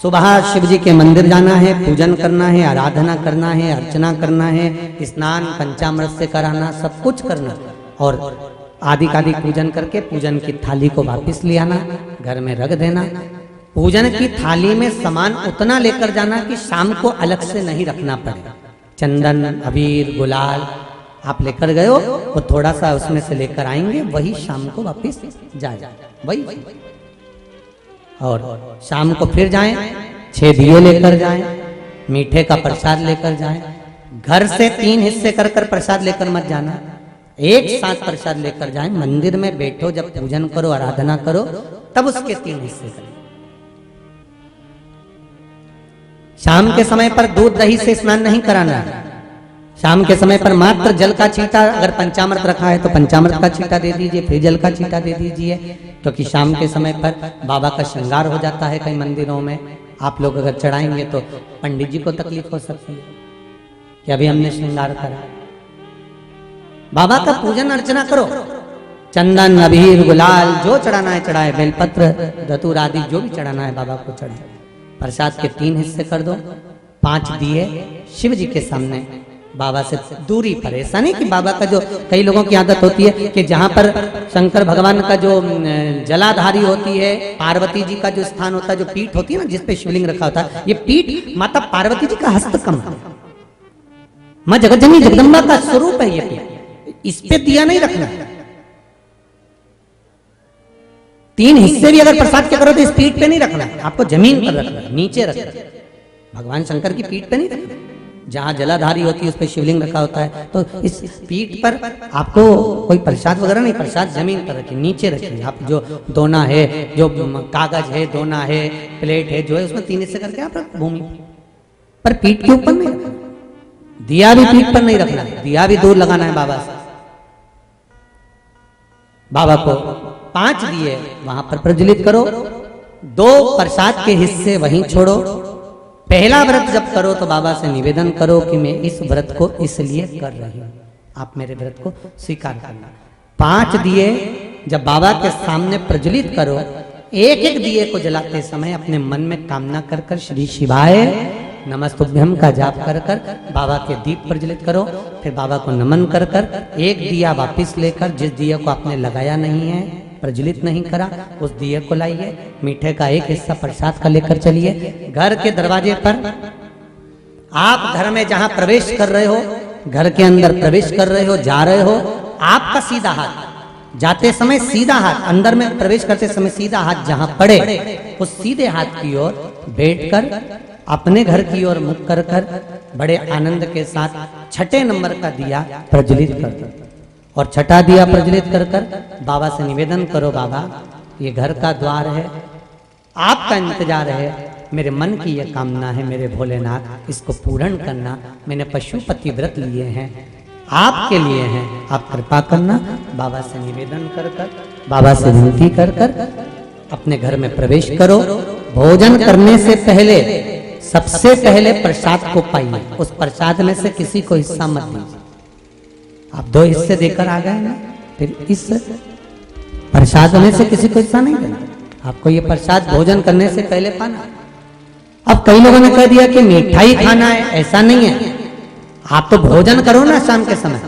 सुबह शिव जी के मंदिर जाना है, पूजन करना है, आराधना करना है, अर्चना करना है, स्नान पंचामृत से कराना, सब कुछ करना, और आदि कादि पूजन करके पूजन की थाली को वापस ले आना, घर में रख देना। पूजन की थाली में सामान उतना लेकर जाना कि शाम को अलग से नहीं रखना पड़े। चंदन, अबीर, गुलाल आप लेकर गए हो, वो थोड़ा सा उसमें से लेकर आएंगे, वही शाम को वापस जाए, वही। और शाम को फिर जाएं, 6 दिए लेकर जाएं, मीठे का प्रसाद लेकर जाएं। घर से 3 हिस्से कर कर प्रसाद लेकर मत जाना, एक साथ प्रसाद लेकर जाएं। मंदिर में बैठो, जब पूजन करो, आराधना करो, तब उसके 3 हिस्से करें। शाम के समय पर दूध दही से स्नान नहीं कराना है। शाम के समय पर मात्र जल का छींटा, अगर पंचामृत रखा है तो पंचामृत का छींटा दे दीजिए, फिर जल का छींटा दे दीजिए, क्योंकि शाम के समय पर बाबा का श्रृंगार हो जाता है कई मंदिरों में। आप लोग अगर चढ़ाएंगे तो पंडित जी को तकलीफ हो सकती है कि अभी हमने श्रृंगार करा। बाबा का पूजन अर्चना करो, चंदन, अबीर, गुलाल जो चढ़ाना है चढ़ाए, बेलपत्र, धतूर आदि जो भी चढ़ाना है बाबा को चढ़ाए। प्रसाद के 3 हिस्से कर दो, 5 दिए शिव जी के सामने बाबा से दूरी पर। ऐसा नहीं कि बाबा का, जो कई लोगों की आदत होती है कि जहां पर शंकर भगवान का जो जलाधारी होती है, पार्वती जी का जो स्थान होता है, जो पीठ होती है ना जिसपे शिवलिंग रखा होता है, ये पीठ माता पार्वती जी का हस्तकम है, मां जगतजननी जगदम्बा का स्वरूप है ये पीठ, इस पे दिया नहीं रखना। 3 हिस्से भी अगर प्रसाद के करो तो इस पीठ पे नहीं रखना, आपको जमीन पर रखना, नीचे रखना। भगवान शंकर की पीठ पे नहीं रखना, जहां जलाधारी होती है उस पे शिवलिंग रखा होता है, तो इस पीठ पर आपको कोई प्रसाद वगैरह नहीं, प्रसाद जमीन पर रखिए, नीचे रखिए। आप जो दोना है, जो कागज है, दोना है, प्लेट है, जो है उसमें 3 हिस्से करके आप रख भूमि पर, पीठ के ऊपर नहीं रखना। दिया भी पीठ पर नहीं रखना, दिया भी दूर लगाना है बाबा से। बाबा को 5 दिए वहां पर प्रज्वलित करो, 2 प्रसाद के हिस्से वहीं छोड़ो। पहला व्रत जब करो तो बाबा से निवेदन करो कि मैं इस व्रत को इसलिए कर रही हूं, आप मेरे व्रत को स्वीकार करना। 5 दिए जब बाबा के सामने प्रज्वलित करो, एक एक दिए को जलाते समय अपने मन में कामना कर कर श्री शिवाय नमस्तुभ्यम का जाप कर कर बाबा के दीप प्रज्वलित करो। फिर बाबा को नमन कर कर एक दिया वापस लेकर, जिस दिए को आपने लगाया नहीं है, प्रज्वलित नहीं करा, उस दिए को लाइए। मीठे का एक हिस्सा प्रसाद का लेकर चलिए। घर के दरवाजे पर, आप घर में जहां प्रवेश कर रहे हो, घर के अंदर प्रवेश कर रहे हो, जा रहे हो, आपका सीधा हाथ जाते समय सीधा हाथ, अंदर में प्रवेश करते समय सीधा हाथ जहां पड़े उस सीधे हाथ की ओर बैठकर अपने घर की ओर मुख कर कर बड़े आनंद के साथ छठे नंबर का दिया प्रज्वलित कर और छठा दिया प्रज्वलित कर कर बाबा से निवेदन करो, बाबा ये घर का द्वार है, आपका इंतजार है, मेरे मन की यह कामना है मेरे भोलेनाथ, इसको पूर्ण करना। मैंने पशुपति व्रत लिए हैं, आपके लिए हैं, आप कृपा करना। बाबा से निवेदन कर कर, बाबा से विनती कर कर अपने घर में प्रवेश करो। भोजन करने से पहले सबसे पहले प्रसाद को पाइए, उस प्रसाद में से किसी को हिस्सा मत दीजिए। आप 2 हिस्से देकर आ गए ना, फिर इस प्रसाद में से किसी को हिस्सा नहीं देना, आपको ये प्रसाद भोजन करने से पहले पाना। अब कई लोगों ने कह दिया कि मिठाई खाना है, ऐसा नहीं है, आप तो भोजन करो ना शाम के समय,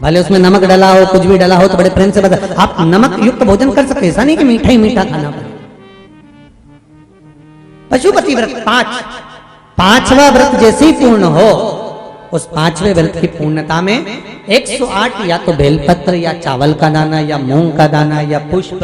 भले उसमें नमक डला हो, कुछ भी डला हो तो बड़े प्रेम से बता, आप नमक युक्त भोजन कर सकते, ऐसा नहीं कि मिठाई मीठा खाना पड़े। पशुपति व्रत 5वां व्रत जैसे ही पूर्ण हो, उस 5वें व्रत की पूर्णता में 108 या तो बेलपत्र या चावल का दाना या मूंग का दाना या पुष्प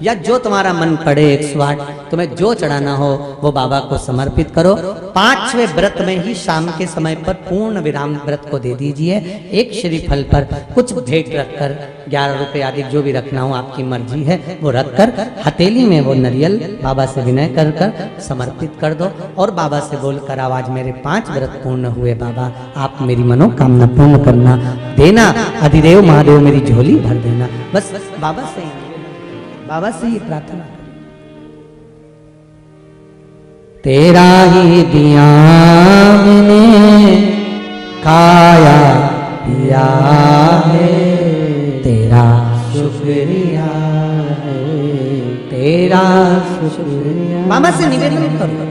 या जो तुम्हारा मन पड़े 108 तुम्हें जो चढ़ाना हो वो बाबा को समर्पित करो। 5वें व्रत में ही शाम के समय पर पूर्ण विराम व्रत को दे दीजिए। एक श्रीफल पर कुछ भेंट रखकर 11 रुपए आदि जो भी रखना हो आपकी मर्जी है वो रखकर हथेली में वो नरियल बाबा से विनय कर कर समर्पित कर दो और बाबा से बोलकर आवाज, मेरे 5 व्रत पूर्ण हुए बाबा, आप मेरी मनोकामना पूर्ण करना, देना अधिदेव महादेव मेरी झोली भर देना। बस बाबा से ये प्रार्थना करें। तेरा ही दिया मैंने खाया पिया है, तेरा शुक्रिया है, तेरा शुक्रिया। बाबा से निवेदन करो।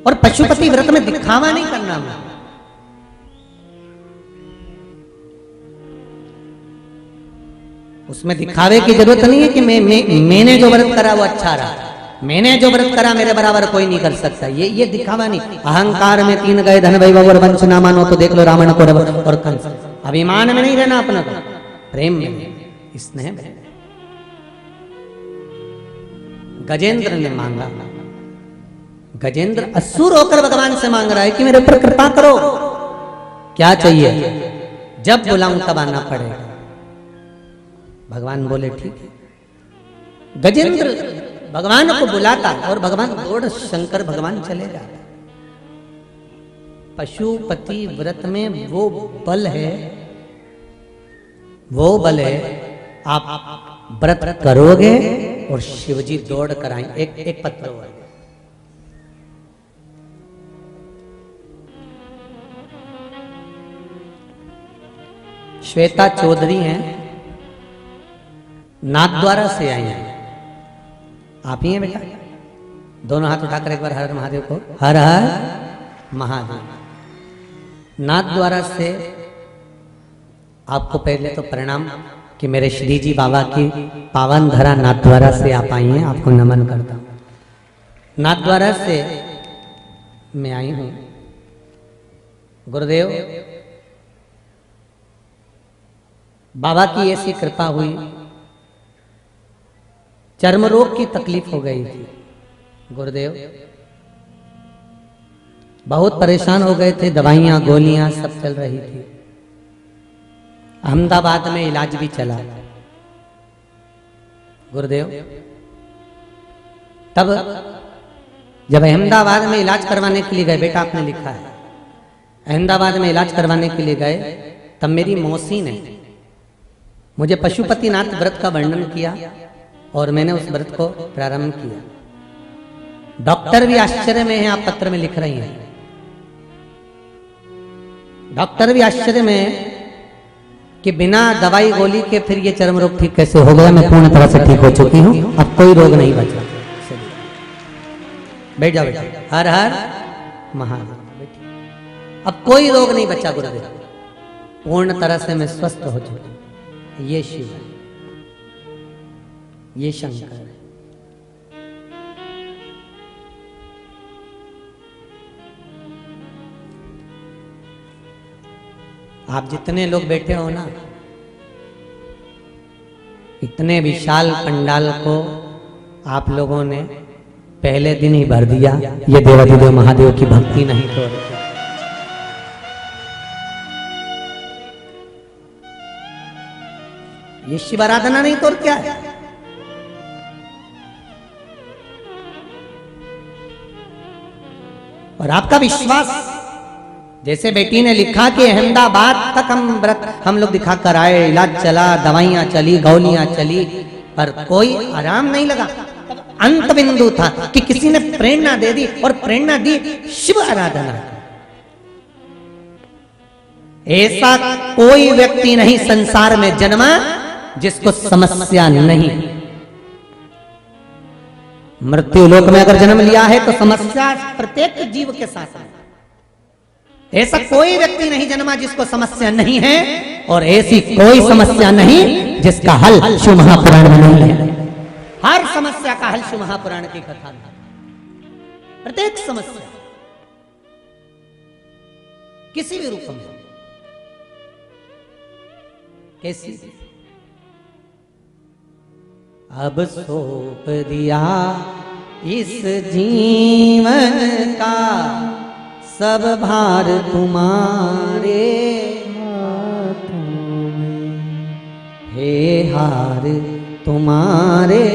और पशुपति व्रत में दिखावा नहीं करना है। उसमें दिखावे की जरूरत नहीं है कि मैंने जो व्रत करा वो अच्छा रहा, मैंने जो व्रत करा मेरे बराबर कोई नहीं कर सकता, ये दिखावा नहीं। अहंकार में 3 गए धन वैभव और वंश ना मानो तो देख लो रावण को और कंस। अभिमान में नहीं रहना अपना को, प्रेम में, स्नेह में। गजेंद्र ने मांगा, गजेंद्र असुर होकर भगवान से मांग रहा है कि मेरे ऊपर कृपा करो, क्या चाहिए, जब बुलाऊं तब आना पड़ेगा। भगवान बोले ठीक है। गजेंद्र भगवान को बुलाता और भगवान दौड़ शंकर भगवान चले जाते। पशुपति व्रत में वो बल है, आप व्रत करोगे और शिवजी दौड़ कर आएंगे। एक पत्र हुआ, श्वेता चौधरी हैं, नाथद्वारा से आई हैं। आप ही हैं बेटा? दोनों हाथ उठाकर एक बार हर हर महादेव को, हर हर महादेव। नाथद्वारा से आपको पहले तो प्रणाम कि मेरे श्री जी बाबा की पावन धरा नाथद्वारा से आप आई हैं, आपको नमन करता हूं। नाथद्वारा से मैं आई हूं। गुरुदेव बाबा की ऐसी कृपा हुई, चर्म रोग की तकलीफ हो गई थी। गुरुदेव बहुत परेशान हो गए थे, दवाइयां गोलियां सब चल रही थी। अहमदाबाद में इलाज भी चला। गुरुदेव तब जब अहमदाबाद में इलाज करवाने के लिए गए, बेटा आपने लिखा है, अहमदाबाद में इलाज करवाने के लिए गए, तब मेरी मौसी ने मुझे पशुपतिनाथ व्रत का वर्णन किया और मैंने उस व्रत को प्रारंभ किया। डॉक्टर भी आश्चर्य में है, आप पत्र में लिख रही हैं, डॉक्टर भी आश्चर्य में है कि बिना दवाई गोली के फिर ये चर्म रोग ठीक कैसे हो गया। मैं पूर्ण तरह से ठीक हो चुकी हूं, अब कोई रोग नहीं बचा। बैठ जाओ बेटा, हर हर महादेव। अब कोई रोग नहीं बचा गुरुदेव, पूर्ण तरह से मैं स्वस्थ हो चुकी। ये शिव है, ये शंकर है। आप जितने लोग बैठे हो ना, इतने विशाल पंडाल को आप लोगों ने पहले दिन ही भर दिया। ये देवाधिदेव महादेव की भक्ति नहीं तो ये शिव आराधना नहीं तो और क्या है। और आपका विश्वास, जैसे बेटी ने लिखा कि अहमदाबाद तक हम लोग दिखा कर आए, इलाज चला, दवाइयां चली, गोलियां चली, पर कोई आराम नहीं लगा। अंत बिंदु था कि किसी ने प्रेरणा दे दी, और प्रेरणा दी शिव आराधना। ऐसा कोई व्यक्ति नहीं संसार में जन्मा जिसको समस्या नहीं। मृत्यु लोक में अगर जन्म लिया है तो समस्या प्रत्येक जीव के साथ है। ऐसा कोई व्यक्ति नहीं जन्मा जिसको समस्या नहीं है, और ऐसी कोई समस्या नहीं जिसका हल शिव महापुराण में नहीं है। हर समस्या का हल शिव महापुराण की कथा में। प्रत्येक समस्या किसी भी रूप में, कैसी अब सौंप दिया इस जीवन का सब भार तुम्हारे हाथों में, हे हार तुम्हारे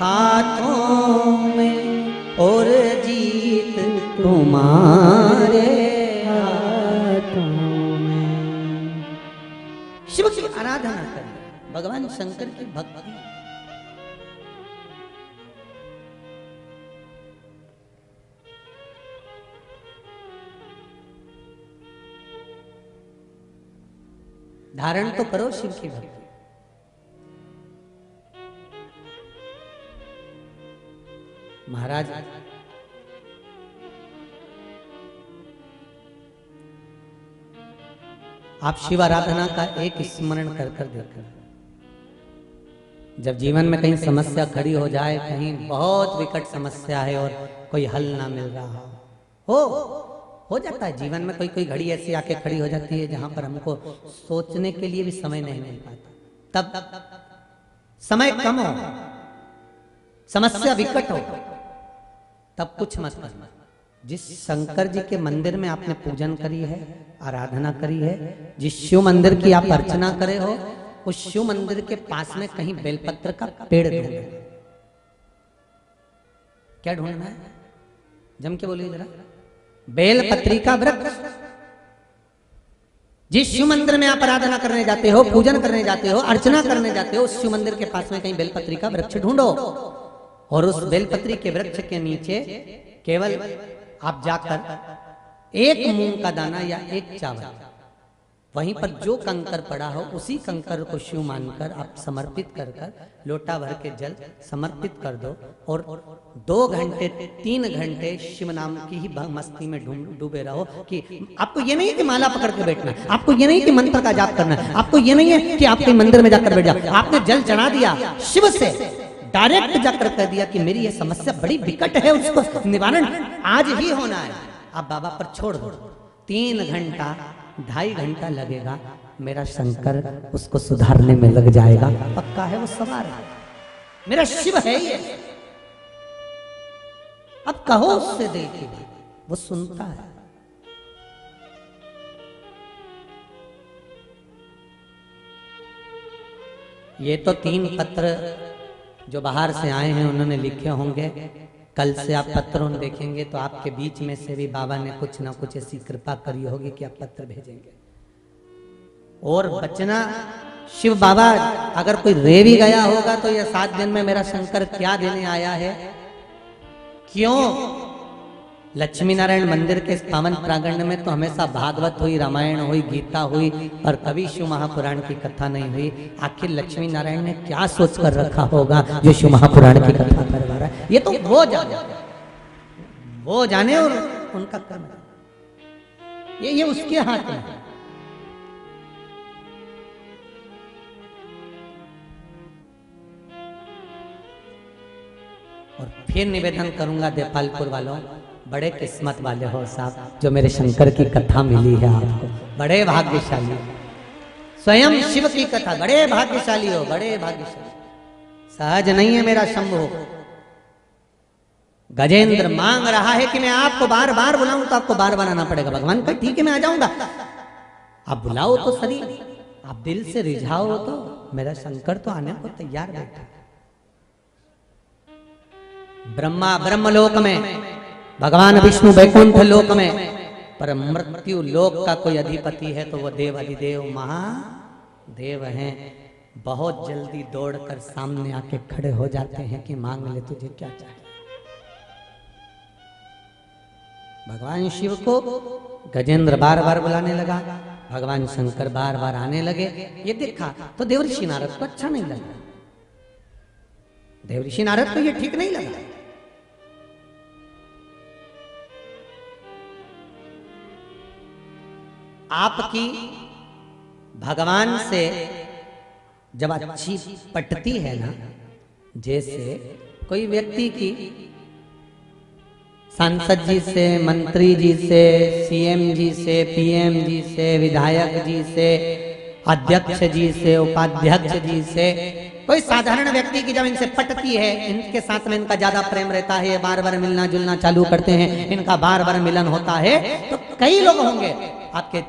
हाथों में, और जीत तुम्हारे हाथों में। शिव की आराधना करें, भगवान शंकर की भक्ति। धारण तो करो शिव की भक्ति। महाराज आप शिव आराधना का एक स्मरण कर कर देखो। जब जीवन में कहीं समस्या खड़ी हो जाए, कहीं बहुत विकट समस्या है और कोई हल ना मिल रहा हो जाता है जीवन में। कोई घड़ी ऐसी आके खड़ी हो जाती है जहां पर हमको सोचने के लिए भी समय नहीं मिल पाता। तब समय कम हो, समस्या विकट हो, तब कुछ मत करना। जिस शंकर जी के मंदिर में आपने पूजन करी है, आराधना करी है, जिस शिव मंदिर की आप अर्चना करे हो, उस शिव मंदिर के पास में कहीं बेलपत्र का पेड़ ढूंढना। क्या ढूंढना है? जम के बोलिए जरा। बेलपत्री का वृक्ष। जिस शिव मंदिर में आप आराधना करने जाते हो, पूजन करने जाते हो, अर्चना करने जाते हो, उस शिव मंदिर के पास में कहीं बेलपत्री का वृक्ष ढूंढो, और उस बेलपत्री के वृक्ष के नीचे केवल आप जाकर एक मूंग का दाना या एक चावल, वहीं पर जो कंकर पड़ा हो उसी कंकर को शिव मानकर आप समर्पित कर कर लोटा भर के जल समर्पित कर दो, और 2 घंटे 3 घंटे शिव नाम की ही मस्ती में डूबे रहो। कि आपको ये नहीं कि माला पकड़ के बैठना, आपको ये नहीं कि मंत्र का जाप करना, आपको ये नहीं है कि आपके मंदिर में जाकर बैठ जाओ। आपने जल चढ़ा दिया, शिव से डायरेक्ट जाकर कह दिया कि मेरी ये समस्या बड़ी विकट है, उसको निवारण आज ही होना है। आप बाबा पर छोड़ दो। 3 घंटा 2.5 घंटा लगेगा, मेरा शंकर उसको सुधारने में लग जाएगा। पक्का है, वो सवार है, मेरा शिव है ये। अब कहो उससे, देखिए वो सुनता है। ये तो 3 पत्र जो बाहर से आए हैं उन्होंने लिखे होंगे। कल से आप पत्रों देखेंगे तो आपके बीच में से भी बाबा ने कुछ ना कुछ ऐसी कृपा करी होगी कि आप पत्र भेजेंगे। और बचना, शिव बाबा अगर कोई रे भी गया होगा तो ये 7 दिन में मेरा शंकर क्या देने आया है, क्यों? लक्ष्मी नारायण मंदिर के पावन प्रांगण में तो हमेशा भागवत हुई, रामायण हुई, गीता हुई, और कभी शिव महापुराण की कथा नहीं हुई। आखिर लक्ष्मी नारायण ने क्या सोच कर रखा होगा जो शिव महापुराण की कथा करवा रहा है? ये तो वो जाने और उनका कर्म, ये उसके हाथ में है। और फिर निवेदन करूंगा देपालपुर वालों, बड़े किस्मत वाले हो साहब जो मेरे शंकर की कथा मिली है आपको, बड़े भाग्यशाली। स्वयं शिव की कथा, बड़े भाग्यशाली हो, बड़े भाग्यशाली। सहज नहीं है मेरा शंभु। गजेंद्र मांग रहा है कि मैं आपको बार बार बुलाऊं, तो आपको बार बार आना पड़ेगा। भगवान का ठीक है मैं आ जाऊंगा, आप बुलाओ तो सही, आप दिल से रिझाओ तो। मेरा शंकर तो आने को तैयार बैठा। ब्रह्मा ब्रह्मलोक में, भगवान विष्णु वैकुंठ लोक में, पर मृत्यु लोक का कोई अधिपति है तो वो देव अधिदेव महादेव हैं। बहुत जल्दी दौड़कर सामने आके खड़े हो जाते हैं कि मांग ले तुझे क्या चाहिए। भगवान शिव को गजेंद्र बार बार बुलाने लगा, भगवान शंकर बार बार आने लगे। ये देखा तो देवऋषि नारद को अच्छा नहीं लगा, देवऋषि नारद को ये ठीक नहीं लगा। आपकी भगवान से जब अच्छी पटती है ना, जैसे कोई व्यक्ति की सांसद जी से, मंत्री जी से, सीएम जी से, पीएम जी से, विधायक जी से, अध्यक्ष जी से, उपाध्यक्ष जी से, कोई साधारण व्यक्ति की जब इनसे पटती है, इनके साथ में इनका ज्यादा प्रेम रहता है, बार बार मिलना जुलना चालू करते हैं, इनका बार बार मिलन होता है, तो कई लोग होंगे आपके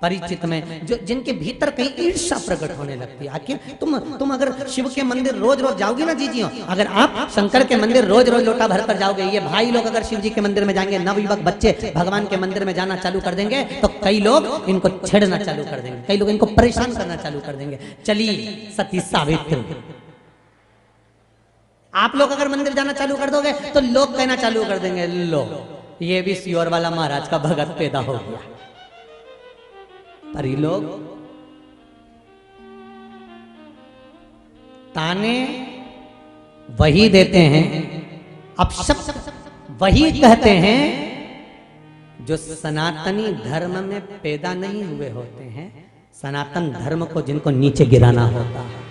परिचित में जो जिनके भीतर कहीं ईर्ष्या प्रकट होने लगती है। आखिर तुम अगर शिव के मंदिर रोज रोज जाओगी ना जीजियो, अगर आप शंकर के मंदिर रोज रोज लोटा भर कर जाओगे, ये भाई लोग अगर शिव जी के मंदिर में जाएंगे, नवयुवक बच्चे भगवान के मंदिर में जाना चालू कर देंगे, तो कई लोग इनको छेड़ना चालू कर देंगे, कई लोग इनको परेशान करना चालू कर देंगे। चली सती सावित्री, आप लोग अगर मंदिर जाना चालू कर दोगे तो लोग कहना चालू कर देंगे, लो ये भी सियोर वाला महाराज का भगत पैदा हो गया। पर ये लोग ताने वही देते हैं, अब शब्द वही कहते हैं जो सनातनी धर्म में पैदा नहीं हुए होते हैं, सनातन धर्म को जिनको नीचे गिराना होता है।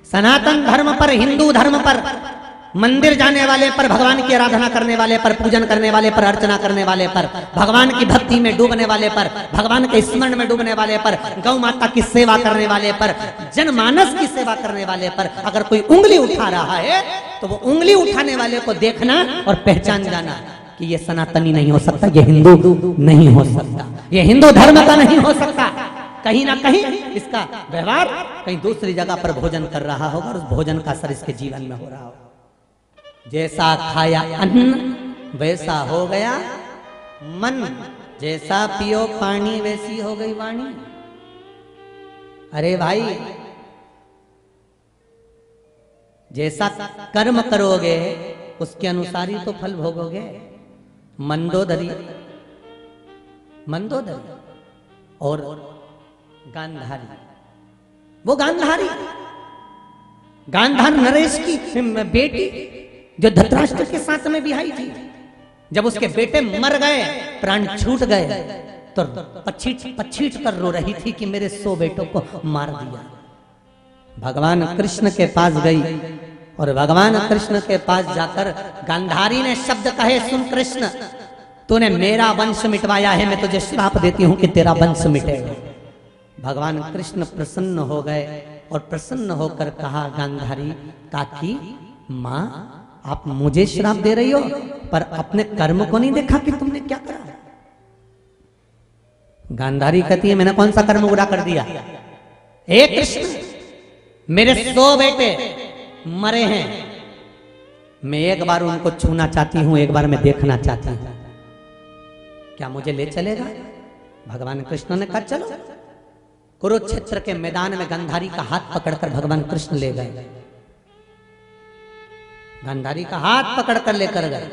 सनातन धर्म पर, हिंदू धर्म पर, मंदिर जाने वाले पर, भगवान की आराधना करने वाले पर, पूजन करने वाले पर, अर्चना करने वाले पर, भगवान की भक्ति में डूबने वाले पर, भगवान के स्मरण में डूबने वाले पर, गौ माता की सेवा करने वाले पर, जनमानस की सेवा करने वाले पर अगर कोई उंगली उठा रहा है तो वो उंगली उठाने वाले को देखना और पहचान जाना कि ये सनातनी नहीं हो सकता, ये हिंदू नहीं हो सकता, ये हिंदू धर्म का नहीं हो सकता। कहीं ना कहीं इसका व्यवहार कहीं दूसरी जगह पर भोजन कर रहा होगा और उस भोजन का असर इसके जीवन में हो रहा होगा। जैसा खाया अन्न वैसा हो गया मन, जैसा पियो पानी वैसी हो गई वाणी। अरे भाई, जैसा कर्म करोगे उसके अनुसार ही तो फल भोगोगे। मंदोदरी, मंदोदरी और गांधारी, वो गांधारी, गांधार नरेश की बेटी जो धृतराष्ट्र के साथ में बिहाई थी, जब उसके बेटे मर गए, प्राण छूट गए, तो पछीट कर रो रही थी कि मेरे 100 बेटों को मार दिया। भगवान कृष्ण के पास गई और भगवान कृष्ण के पास जाकर गांधारी ने शब्द कहे, सुन कृष्ण, तूने मेरा वंश मिटवाया है, मैं तुझे श्राप देती हूं कि तेरा वंश मिटेगा। भगवान कृष्ण प्रसन्न हो गए और प्रसन्न होकर कहा, गांधारी काकी माँ, आप मुझे श्राप दे रही हो पर अपने कर्म को नहीं देखा कि तुमने क्या करा। गांधारी कहती है, मैंने कौन सा कर्म बुरा कर दिया? हे कृष्ण, मेरे 100 बेटे मरे हैं, मैं एक बार उनको छूना चाहती हूं, एक बार मैं देखना चाहती हूं, क्या मुझे ले चलेगा? भगवान कृष्ण ने कहा चलो। कुरुक्षेत्र के मैदान में गांधारी का हाथ पकड़कर भगवान कृष्ण ले गए, गांधारी का हाथ पकड़कर लेकर गए।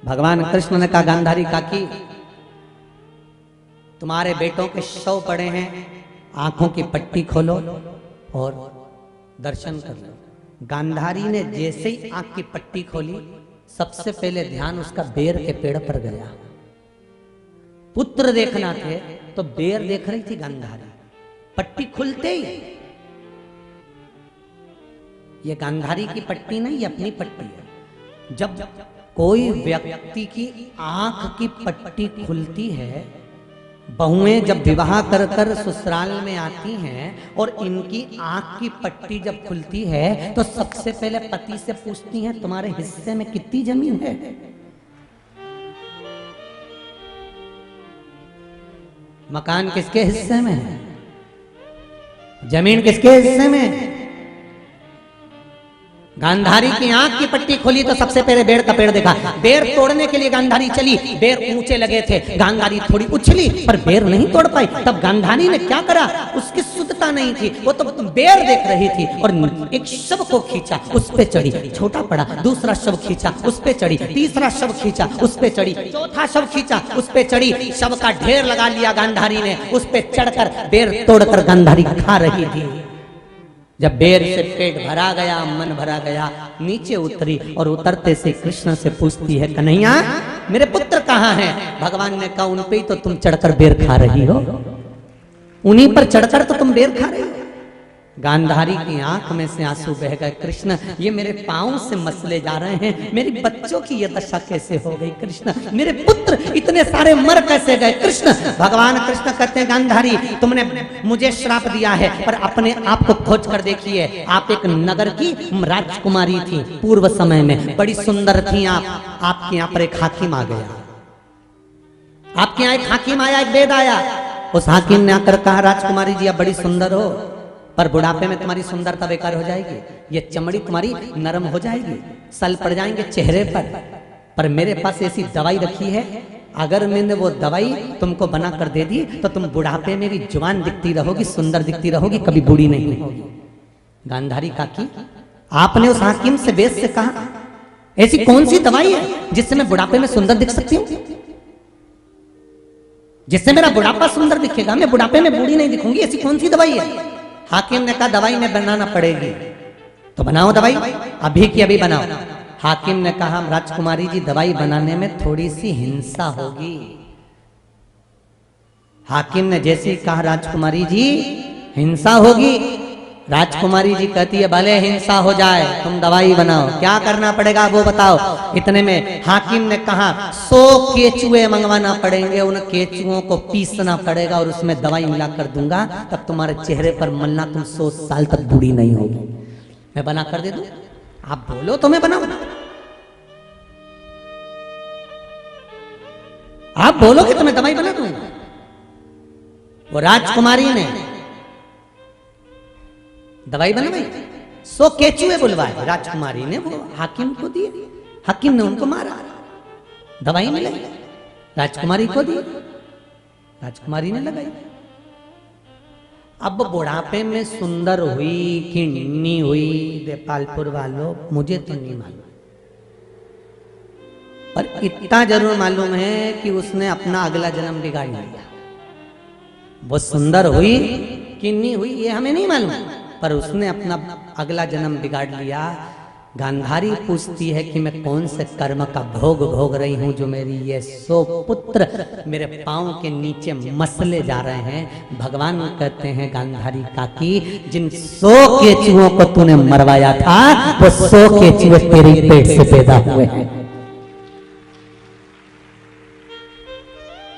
भगवान कृष्ण ने कहा, गांधारी काकी, तुम्हारे बेटों के शव पड़े हैं, आंखों की पट्टी खोलो और दर्शन कर लो। गांधारी ने जैसे ही आंख की पट्टी खोली, सबसे पहले ध्यान उसका बेर के पेड़ पर गया। पुत्र देखना थे तो बेर देख रही थी गांधारी। पट्टी खुलते ही, ये गांधारी की पट्टी नहीं, ये अपनी पट्टी है, जब कोई व्यक्ति की आंख की पट्टी खुलती है, बहुएं जब विवाह कर कर ससुराल में आती हैं और इनकी आंख की पट्टी जब खुलती है तो सबसे पहले पति से पूछती हैं तुम्हारे हिस्से में कितनी जमीन है। मकान किसके हिस्से में है, जमीन किसके हिस्से में है। गांधारी की आंख की पट्टी खोली तो सबसे पहले बेर का पेड़ देखा। बेर तोड़ने के लिए गांधारी चली, बेर ऊंचे लगे थे, गांधारी थोड़ी उछली पर बेर नहीं तोड़ पाई। तब गांधारी ने क्या करा, उसकी शुद्धता नहीं थी, वो तो बेर देख रही थी और एक शव को खींचा, उस पे चढ़ी, छोटा पड़ा, दूसरा शव खींचा, उस पे चढ़ी, तीसरा शव खींचा, उस पे चढ़ी, चौथा शव खींचा, उस पे चढ़ी, शव का ढेर लगा लिया गांधारी ने, उस पे चढ़कर बेर तोड़कर गांधारी खा रही थी। जब बेर से पेट भरा गया, मन भरा गया, नीचे उतरी और उतरते से कृष्ण से पूछती है कन्हैया मेरे पुत्र कहाँ हैं। भगवान ने कहा उन पे ही तो तुम चढ़कर बेर खा रही हो, उन्हीं पर चढ़कर तो तुम बेर खा रही हो। गांधारी की आंख में से आंसू बह गए। कृष्ण ये मेरे पांव से मसले जा रहे हैं, मेरी बच्चों की ये दशा कैसे हो गई कृष्ण, मेरे पुत्र इतने सारे मर कैसे गए कृष्ण। भगवान कृष्ण कहते हैं गांधारी तुमने मुझे श्राप दिया है पर अपने आप को खोज कर देखिए। आप एक नगर की राजकुमारी थी, पूर्व समय में बड़ी सुंदर थी आप। आपके यहाँ पर एक हाकिम आ गया, आपके यहाँ एक हाकिम आया, एक वेद आया। उस हाकिम ने आकर कहा राजकुमारी जी आप बड़ी सुंदर हो पर बुढ़ापे में तुम्हारी सुंदरता बेकार हो जाएगी, ये चमड़ी तुम्हारी नरम हो जाएगी, सल पड़ जाएंगे चेहरे पर मेरे पास ऐसी दवाई रखी है, अगर मैंने वो दवाई तुमको बना कर दे दी तो तुम बुढ़ापे में भी जवान दिखती रहोगी, सुंदर दिखती रहोगी, कभी बूढ़ी नहीं होगी। गांधारी काकी आपने उस हाकिम से वेद से कहा ऐसी कौन सी दवाई है जिससे मैं बुढ़ापे में सुंदर दिख सकती हूँ, जिससे मेरा बुढ़ापा सुंदर दिखेगा, मैं बुढ़ापे में बूढ़ी नहीं दिखूंगी, ऐसी कौन सी दवाई है। हाकिम ने कहा दवाई में बनाना पड़ेगी, तो बनाओ दवाई, अभी की अभी बनाओ। हाकिम ने कहा राजकुमारी जी दवाई बनाने में थोड़ी सी हिंसा होगी। हाकिम ने जैसे ही कहा राजकुमारी जी हिंसा होगी, राजकुमारी जी कहती है भले हिंसा हो जाए तुम दवाई बनाओ, क्या करना पड़ेगा वो बताओ। इतने में हाकिम ने कहा 100 केचुए मंगवाना पड़ेंगे, उन केचुओं को पीसना पड़ेगा और उसमें दवाई मिलाकर दूंगा, तब तुम्हारे चेहरे पर मलना, तुम 100 साल तक बूढ़ी नहीं होगी। मैं बना कर दे दूं, आप बोलो तो मैं बनाऊं, आप बोलो कि तुम्हें दवाई बना दूंगा। वो राजकुमारी ने दवाई बनवाई, 100 केचुए बुलवाए, राजकुमारी ने वो हाकिम को दिए, हाकिम ने उनको मारा, दवाई मिलाई, राजकुमारी को दी, राजकुमारी ने लगाई। अब बुढ़ापे में सुंदर हुई कि निन्नी हुई देपालपुर वालों मुझे तो नहीं मालूम, पर इतना जरूर मालूम है कि उसने अपना अगला जन्म बिगाड़ लिया। वो सुंदर हुई कि नहीं हुई ये हमें नहीं मालूम, पर उसने अपना अगला जन्म बिगाड़ लिया। गांधारी पूछती है कि मैं कौन से कर्म का भोग भोग रही हूं जो मेरी ये 100 पुत्र मेरे पांव के नीचे मसले जा रहे हैं। भगवान कहते हैं गांधारी काकी जिन 100 केचुओं को तूने मरवाया था वो 100 केचुए तेरे पेट से पैदा हुए हैं।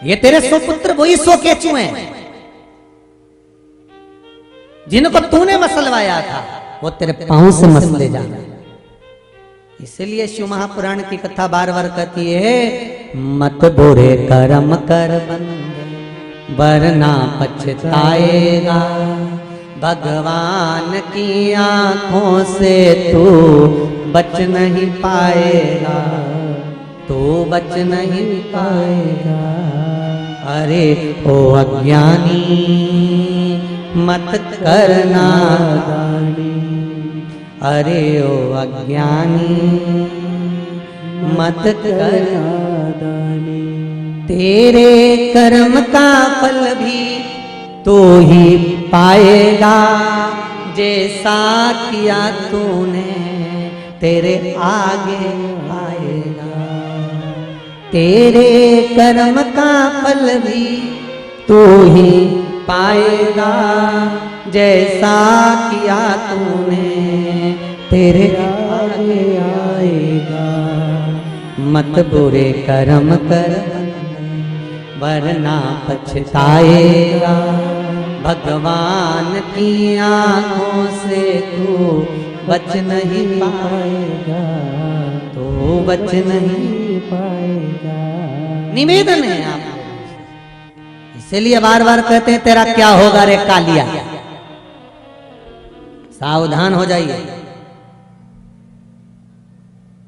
ये तेरे 100 पुत्र वही 100 केचुए हैं जिनको तूने मसलवाया था, वो तेरे पांव से मसले जा रहे हैं। इसलिए शिव महापुराण की कथा बार बार कहती है मत बुरे कर्म कर बंद वरना पछताएगा, भगवान की आंखों से तू बच नहीं पाएगा, तू बच नहीं पाएगा। अरे ओ अज्ञानी मत करना दानी, अरे ओ अज्ञानी मत करना दानी, तेरे कर्म का फल भी तू ही पाएगा, जैसा किया तूने तेरे आगे आएगा। तेरे कर्म का फल भी तू ही पाएगा, जैसा किया तूने तेरे आगे आएगा। पाएगा। मत बुरे कर्म कर वरना पछताएगा। भगवान की आंखों से तू बच नहीं पाएगा, तो बच नहीं पाएगा। निवेदन है आप, इसीलिए बार बार कहते हैं तेरा क्या होगा रे कालिया, सावधान हो जाइए।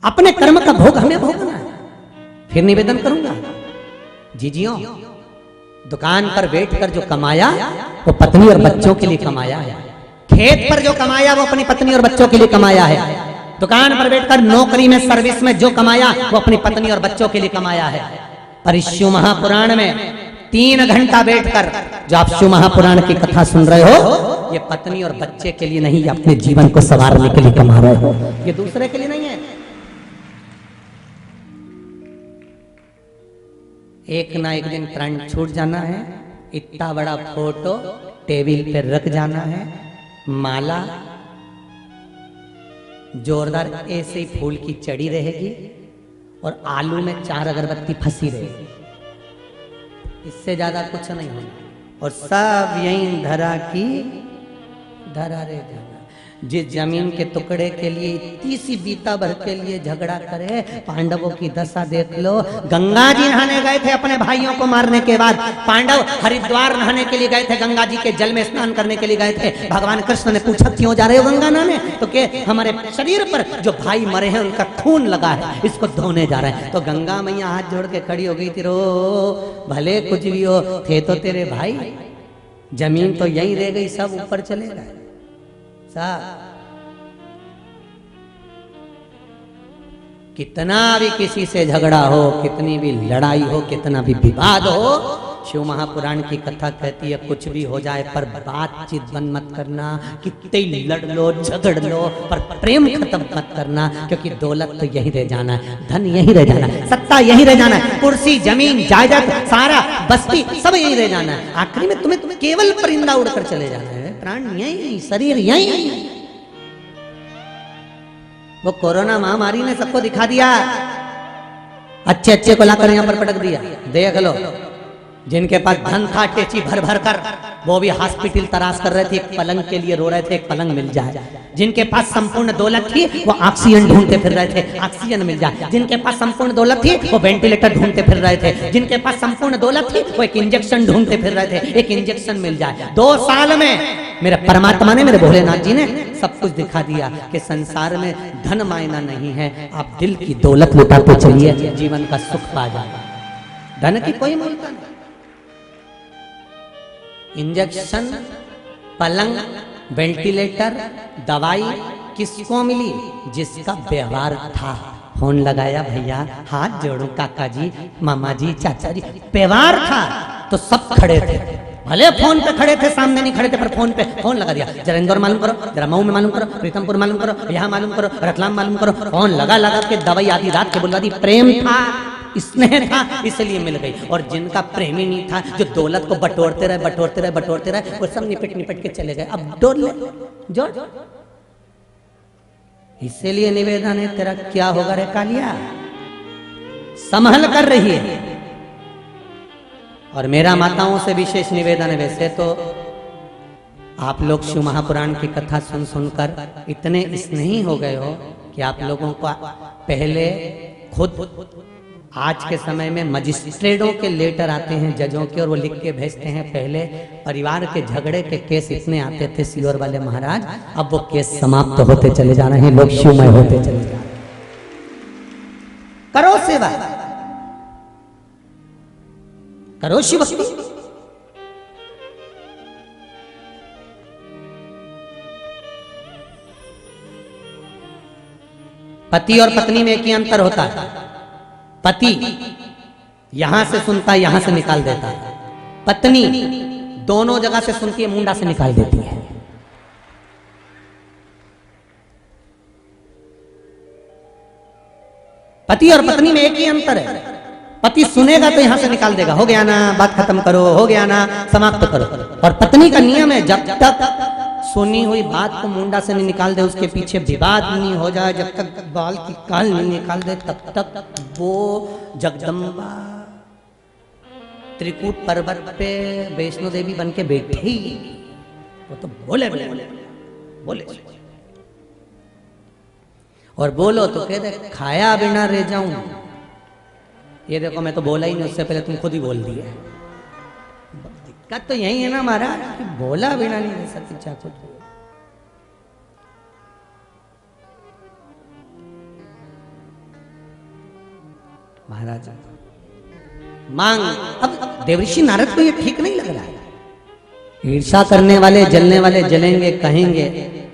अपने कर्म का भोग हमें भोगना है। फिर निवेदन करूंगा, जीजियों दुकान पर बैठकर जो कमाया वो पत्नी और बच्चों के लिए कमाया है। खेत पर जो कमाया वो अपनी पत्नी और बच्चों के लिए कमाया है। दुकान पर बैठकर नौकरी में सर्विस में जो कमाया वो अपनी पत्नी और बच्चों के लिए कमाया है। पर इस शिव महापुराण में 3 घंटा बैठकर जो आप शिव महापुराण की कथा सुन रहे हो, ये पत्नी और बच्चे के लिए नहीं, अपने जीवन को संवारने के लिए कमा रहे हो, ये दूसरे के लिए नहीं है। एक ना एक दिन प्राण छूट जाना है। इतना बड़ा फोटो टेबल पे रख जाना है, माला जोरदार ऐसे ही फूल की चढ़ी रहेगी और आलू में 4 अगरबत्ती फंसी रहेगी, इससे ज्यादा कुछ नहीं होगा। और सब यहीं धरा की धरा रह जाना। जिस जमीन के टुकड़े के लिए इतनी सी बीता भर के लिए झगड़ा करे, पांडवों की दशा देख लो। गंगा जी नहाने गए थे अपने भाइयों को मारने के बाद, पांडव हरिद्वार नहाने के लिए गए थे, गंगा जी के जल में स्नान करने के लिए गए थे। भगवान कृष्ण ने पूछा क्यों जा रहे हो गंगा नहाने, तो के हमारे शरीर पर जो भाई मरे हैं उनका खून लगा है, इसको धोने जा रहे हैं। तो गंगा मैया हाथ जोड़ के खड़ी हो गई थी, रो भले कुछ भी हो, थे तो तेरे भाई, जमीन तो यहीं रह गई, सब ऊपर चले गए। कितना भी किसी से झगड़ा हो, कितनी भी लड़ाई हो, कितना भी विवाद हो, शिव महापुराण की कथा कहती है कुछ भी हो जाए पर बातचीत बंद मत करना। कितने लड़ लो झगड़ लो पर प्रेम खत्म मत करना, क्योंकि दौलत तो यहीं रह जाना है, धन यहीं रह जाना है, सत्ता यहीं रह जाना है, कुर्सी जमीन जायदाद सारा बस्ती सब यहीं रह जाना है। आखिरी में तुम्हें केवल परिंदा उड़कर चले जाना है, प्राण यहीं, शरीर यहीं। वो कोरोना महामारी ने सबको दिखा दिया, अच्छे अच्छे को लाकर यहां पर पटक दिया। देख लो, जिनके पास धन था टेची भर भर कर वो भी हॉस्पिटल तलाश कर रहे थे, एक पलंग के लिए रो रहे थे, एक पलंग मिल जाए। जिनके पास संपूर्ण दौलत थी वो ऑक्सीजन ढूंढते फिर रहे थे, ऑक्सीजन मिल जाए। जिनके पास संपूर्ण दौलत थी वो वेंटिलेटर ढूंढते फिर रहे थे। जिनके पास संपूर्ण दौलत थी वो एक इंजेक्शन ढूंढते फिर रहे थे, एक इंजेक्शन मिल जाए। 2 साल में मेरे परमात्मा ने, मेरे भोलेनाथ जी ने सब कुछ दिखा दिया कि संसार में धन मायना नहीं है, आप दिल की दौलत लुटाते चलिए, जीवन का सुख पा जाए। धन की कोई मूल्य नहीं। इंजेक्शन, पलंग, वेंटिलेटर, दवाई किसको मिली? जिसका व्यवहार था। फोन लगाया, भैया हाथ जोड़ो, काका जी, मामा जी, चाचा जी, व्यवहार था तो सब खड़े थे। भले फोन पे खड़े थे, सामने नहीं खड़े थे, पर फोन पे फोन लगा दिया। जरा इंदौर मालूम करो, जरा मऊ में मालूम करो, प्रीतमपुर मालूम करो, यहाँ मालूम करो, रतलाम मालूम करो। फोन लगा लगा के दवाई आधी रात के बुला दी। प्रेम था, स्नेह था, इसलिए मिल गई। और जिनका प्रेम ही नहीं था, जो दौलत को बटोरते रहे बटोरते रहे बटोरते रहे, वो सब निपट निपट के चले गए। अब डोर ले जोड़। इसीलिए निवेदन है, तेरा क्या होगा रे कालिया, संभल कर रही है। और मेरा माताओं से विशेष निवेदन है, वैसे तो आप लोग शिव महापुराण की कथा सुन सुनकर इतने स्नेही हो गए हो कि आप लोगों को पहले खुद आज के समय में मजिस्ट्रेटों के लेटर आते हैं, जजों के, और वो लिख के भेजते हैं। पहले परिवार के झगड़े के केस इतने आते थे सियोर वाले महाराज, अब वो केस समाप्त होते चले जा रहे हैं, लोग शिवमय होते चले जा रहे हैं। करो सेवा, करो शिव भक्ति। पति और पत्नी में एक ही अंतर होता है, पति यहां से सुनता है, यहां से निकाल देता है, पत्नी दोनों जगह से सुनती है, मुंडा से निकाल देती है। पति और पत्नी में एक ही अंतर है, पति सुनेगा तो यहां से निकाल देगा, हो गया ना, बात खत्म करो, हो गया ना, समाप्त करो। और पत्नी का नियम है, जब तक सुनी हुई बात को मुंडा से नहीं निकाल दे, उसके पीछे विवाद नहीं हो जाए, जब तक बाल की काल नहीं निकाल दे तब तक वो जगदम्बा त्रिकूट पर्वत पे वैष्णो देवी बन के बैठी, वो तो बोले बोले बोले, बोले। और बोलो तो कह दे खाया बिना रह जाऊं। ये देखो मैं तो बोला ही नहीं, उससे पहले तुम खुद ही बोल दिए। दिक्कत तो यही है ना महाराज कि बोला बिना नहीं रह सकती चाकू। महाराज मांग, अब देवऋषि नारद को ये ठीक नहीं लग रहा है। ईर्षा करने वाले जलने वाले जलेंगे, कहेंगे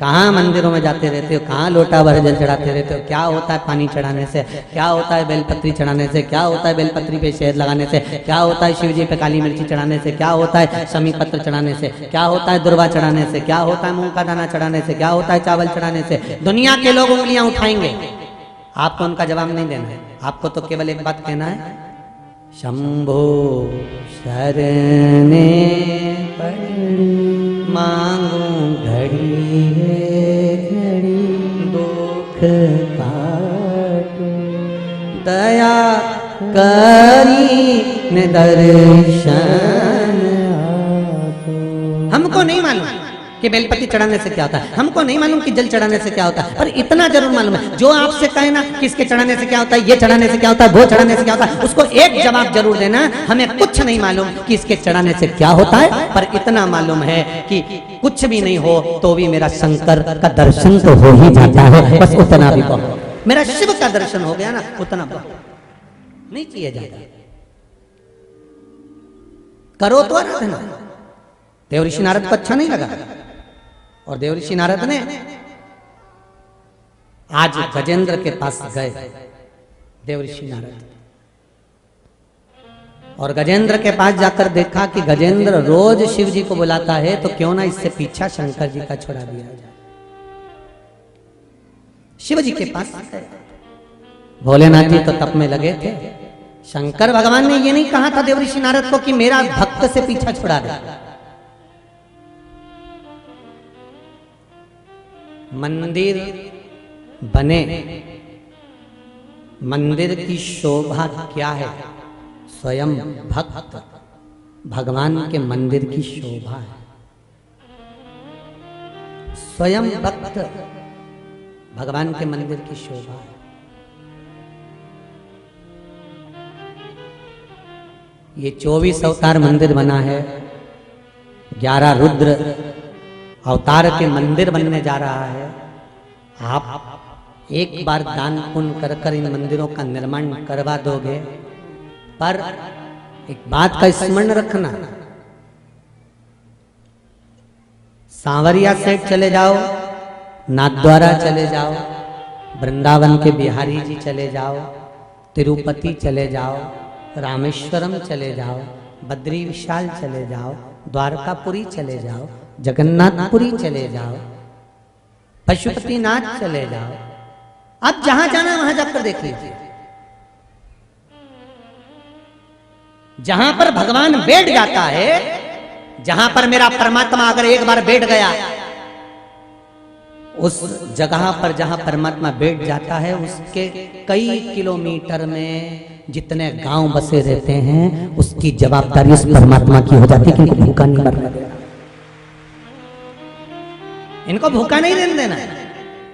कहाँ मंदिरों में जाते रहते हो, कहाँ लोटा भर जल चढ़ाते रहते हो, क्या होता है पानी चढ़ाने से, क्या होता है बेलपत्री चढ़ाने से, क्या होता है बेलपत्री पे शहद लगाने से, क्या होता है शिव जी पे काली मिर्ची चढ़ाने से, क्या होता है शमी पत्र चढ़ाने से, क्या होता है दुर्वा चढ़ाने से, क्या होता है मूंग का दाना चढ़ाने से, क्या होता है चावल चढ़ाने से। दुनिया के लोग उंगलियां उठाएंगे, आपको उनका जवाब नहीं देना है। आपको तो केवल एक बात कहना है, शंभो शरणे मांगू घड़ी घड़ी दुख काटो, दया करी ने दर्शन आपो। हमको नहीं मालूम कि बेलपत्ती चढ़ाने से क्या होता है, हमको नहीं मालूम कि जल चढ़ाने से क्या होता है, पर इतना जरूर मालूम है, जो आपसे कहे ना कि इसके चढ़ाने से क्या होता है, ये चढ़ाने से क्या होता है, वो चढ़ाने से क्या होता है, उसको एक जवाब जरूर देना, हमें कुछ नहीं मालूम कि इसके चढ़ाने से क्या होता है, पर इतना मालूम है कि कुछ भी नहीं हो तो भी मेरा शंकर का दर्शन तो हो ही जाता है, बस उतना भी बहुत। मेरा शिव का दर्शन हो गया ना, उतना बहुत, नहीं चाहिए ज्यादा। करो तो आराधना। देवऋषि नारद को अच्छा नहीं लगा, और देवऋषि नारद ने आज गजेंद्र के पास गए, देवऋषि नारद, और गजेंद्र के पास जाकर देखा कि गजेंद्र रोज शिव जी को बुलाता है, तो क्यों ना इससे पीछा शंकर जी का छुड़ा दिया जाए। शिव जी के पास भोलेनाथ जी तो तप में लगे थे। शंकर भगवान ने ये नहीं कहा था देवऋषि नारद को कि मेरा भक्त से पीछा छुड़ा दे। मंदिर बने, मंदिर की शोभा क्या है? स्वयं भक्त भगवान के मंदिर की शोभा है। स्वयं भक्त भगवान के मंदिर की शोभा है। ये 24 अवतार मंदिर बना है, 11 रुद्र अवतार के मंदिर बनने जा रहा है। आप एक बार दान पुण्य कर कर इन मंदिरों का निर्माण करवा दोगे, पर एक बात का स्मरण रखना, सांवरिया सेठ चले जाओ, नाथद्वारा चले जाओ, वृंदावन के बिहारी जी चले जाओ, तिरुपति चले जाओ, रामेश्वरम चले जाओ, बद्री विशाल चले जाओ, द्वारकापुरी चले जाओ, जगन्नाथपुरी चले जाओ, पशुपतिनाथ चले जाओ, अब जहां जाना वहां जाकर देख लीजिए। जहां पर भगवान बैठ जाता है, जहां पर मेरा परमात्मा अगर एक बार बैठ गया, उस जगह पर जहां परमात्मा बैठ जाता है, उसके कई किलोमीटर में जितने गांव बसे रहते हैं, उसकी जवाबदारी उस परमात्मा की हो जाती है कि इनको भूखा नहीं मरने देना, इनको भूखा नहीं रहने देना,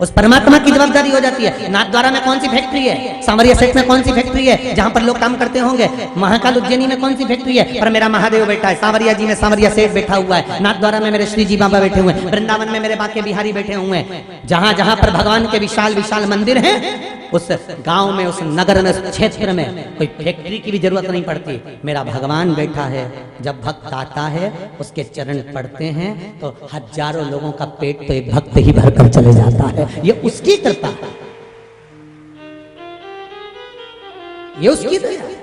उस परमात्मा की जवाबदारी हो जाती है। नाथद्वारा में कौन सी फैक्ट्री है? सांवरिया सेठ में कौन सी फैक्ट्री है जहां पर लोग काम करते होंगे? महाकाल उज्जैनी में कौन सी फैक्ट्री है? पर मेरा महादेव बैठा है। सांवरिया जी में सांवरिया सेठ बैठा हुआ है। नाथद्वारा में मेरे श्री जी बाबा बैठे हुए हैं। वृंदावन में मेरे बाके बिहारी बैठे हुए हैं। जहां जहां पर भगवान के विशाल विशाल मंदिर हैं, उस गांव में, उस नगर में, उस क्षेत्र में कोई फैक्ट्री की भी जरूरत नहीं पड़ती। मेरा भगवान बैठा है। जब भक्त आता है, उसके चरण पड़ते हैं, तो हजारों लोगों का पेट तो एक भक्त ही भरकर चले जाता है। ये उसकी कृपा है, ये उसकी दया है।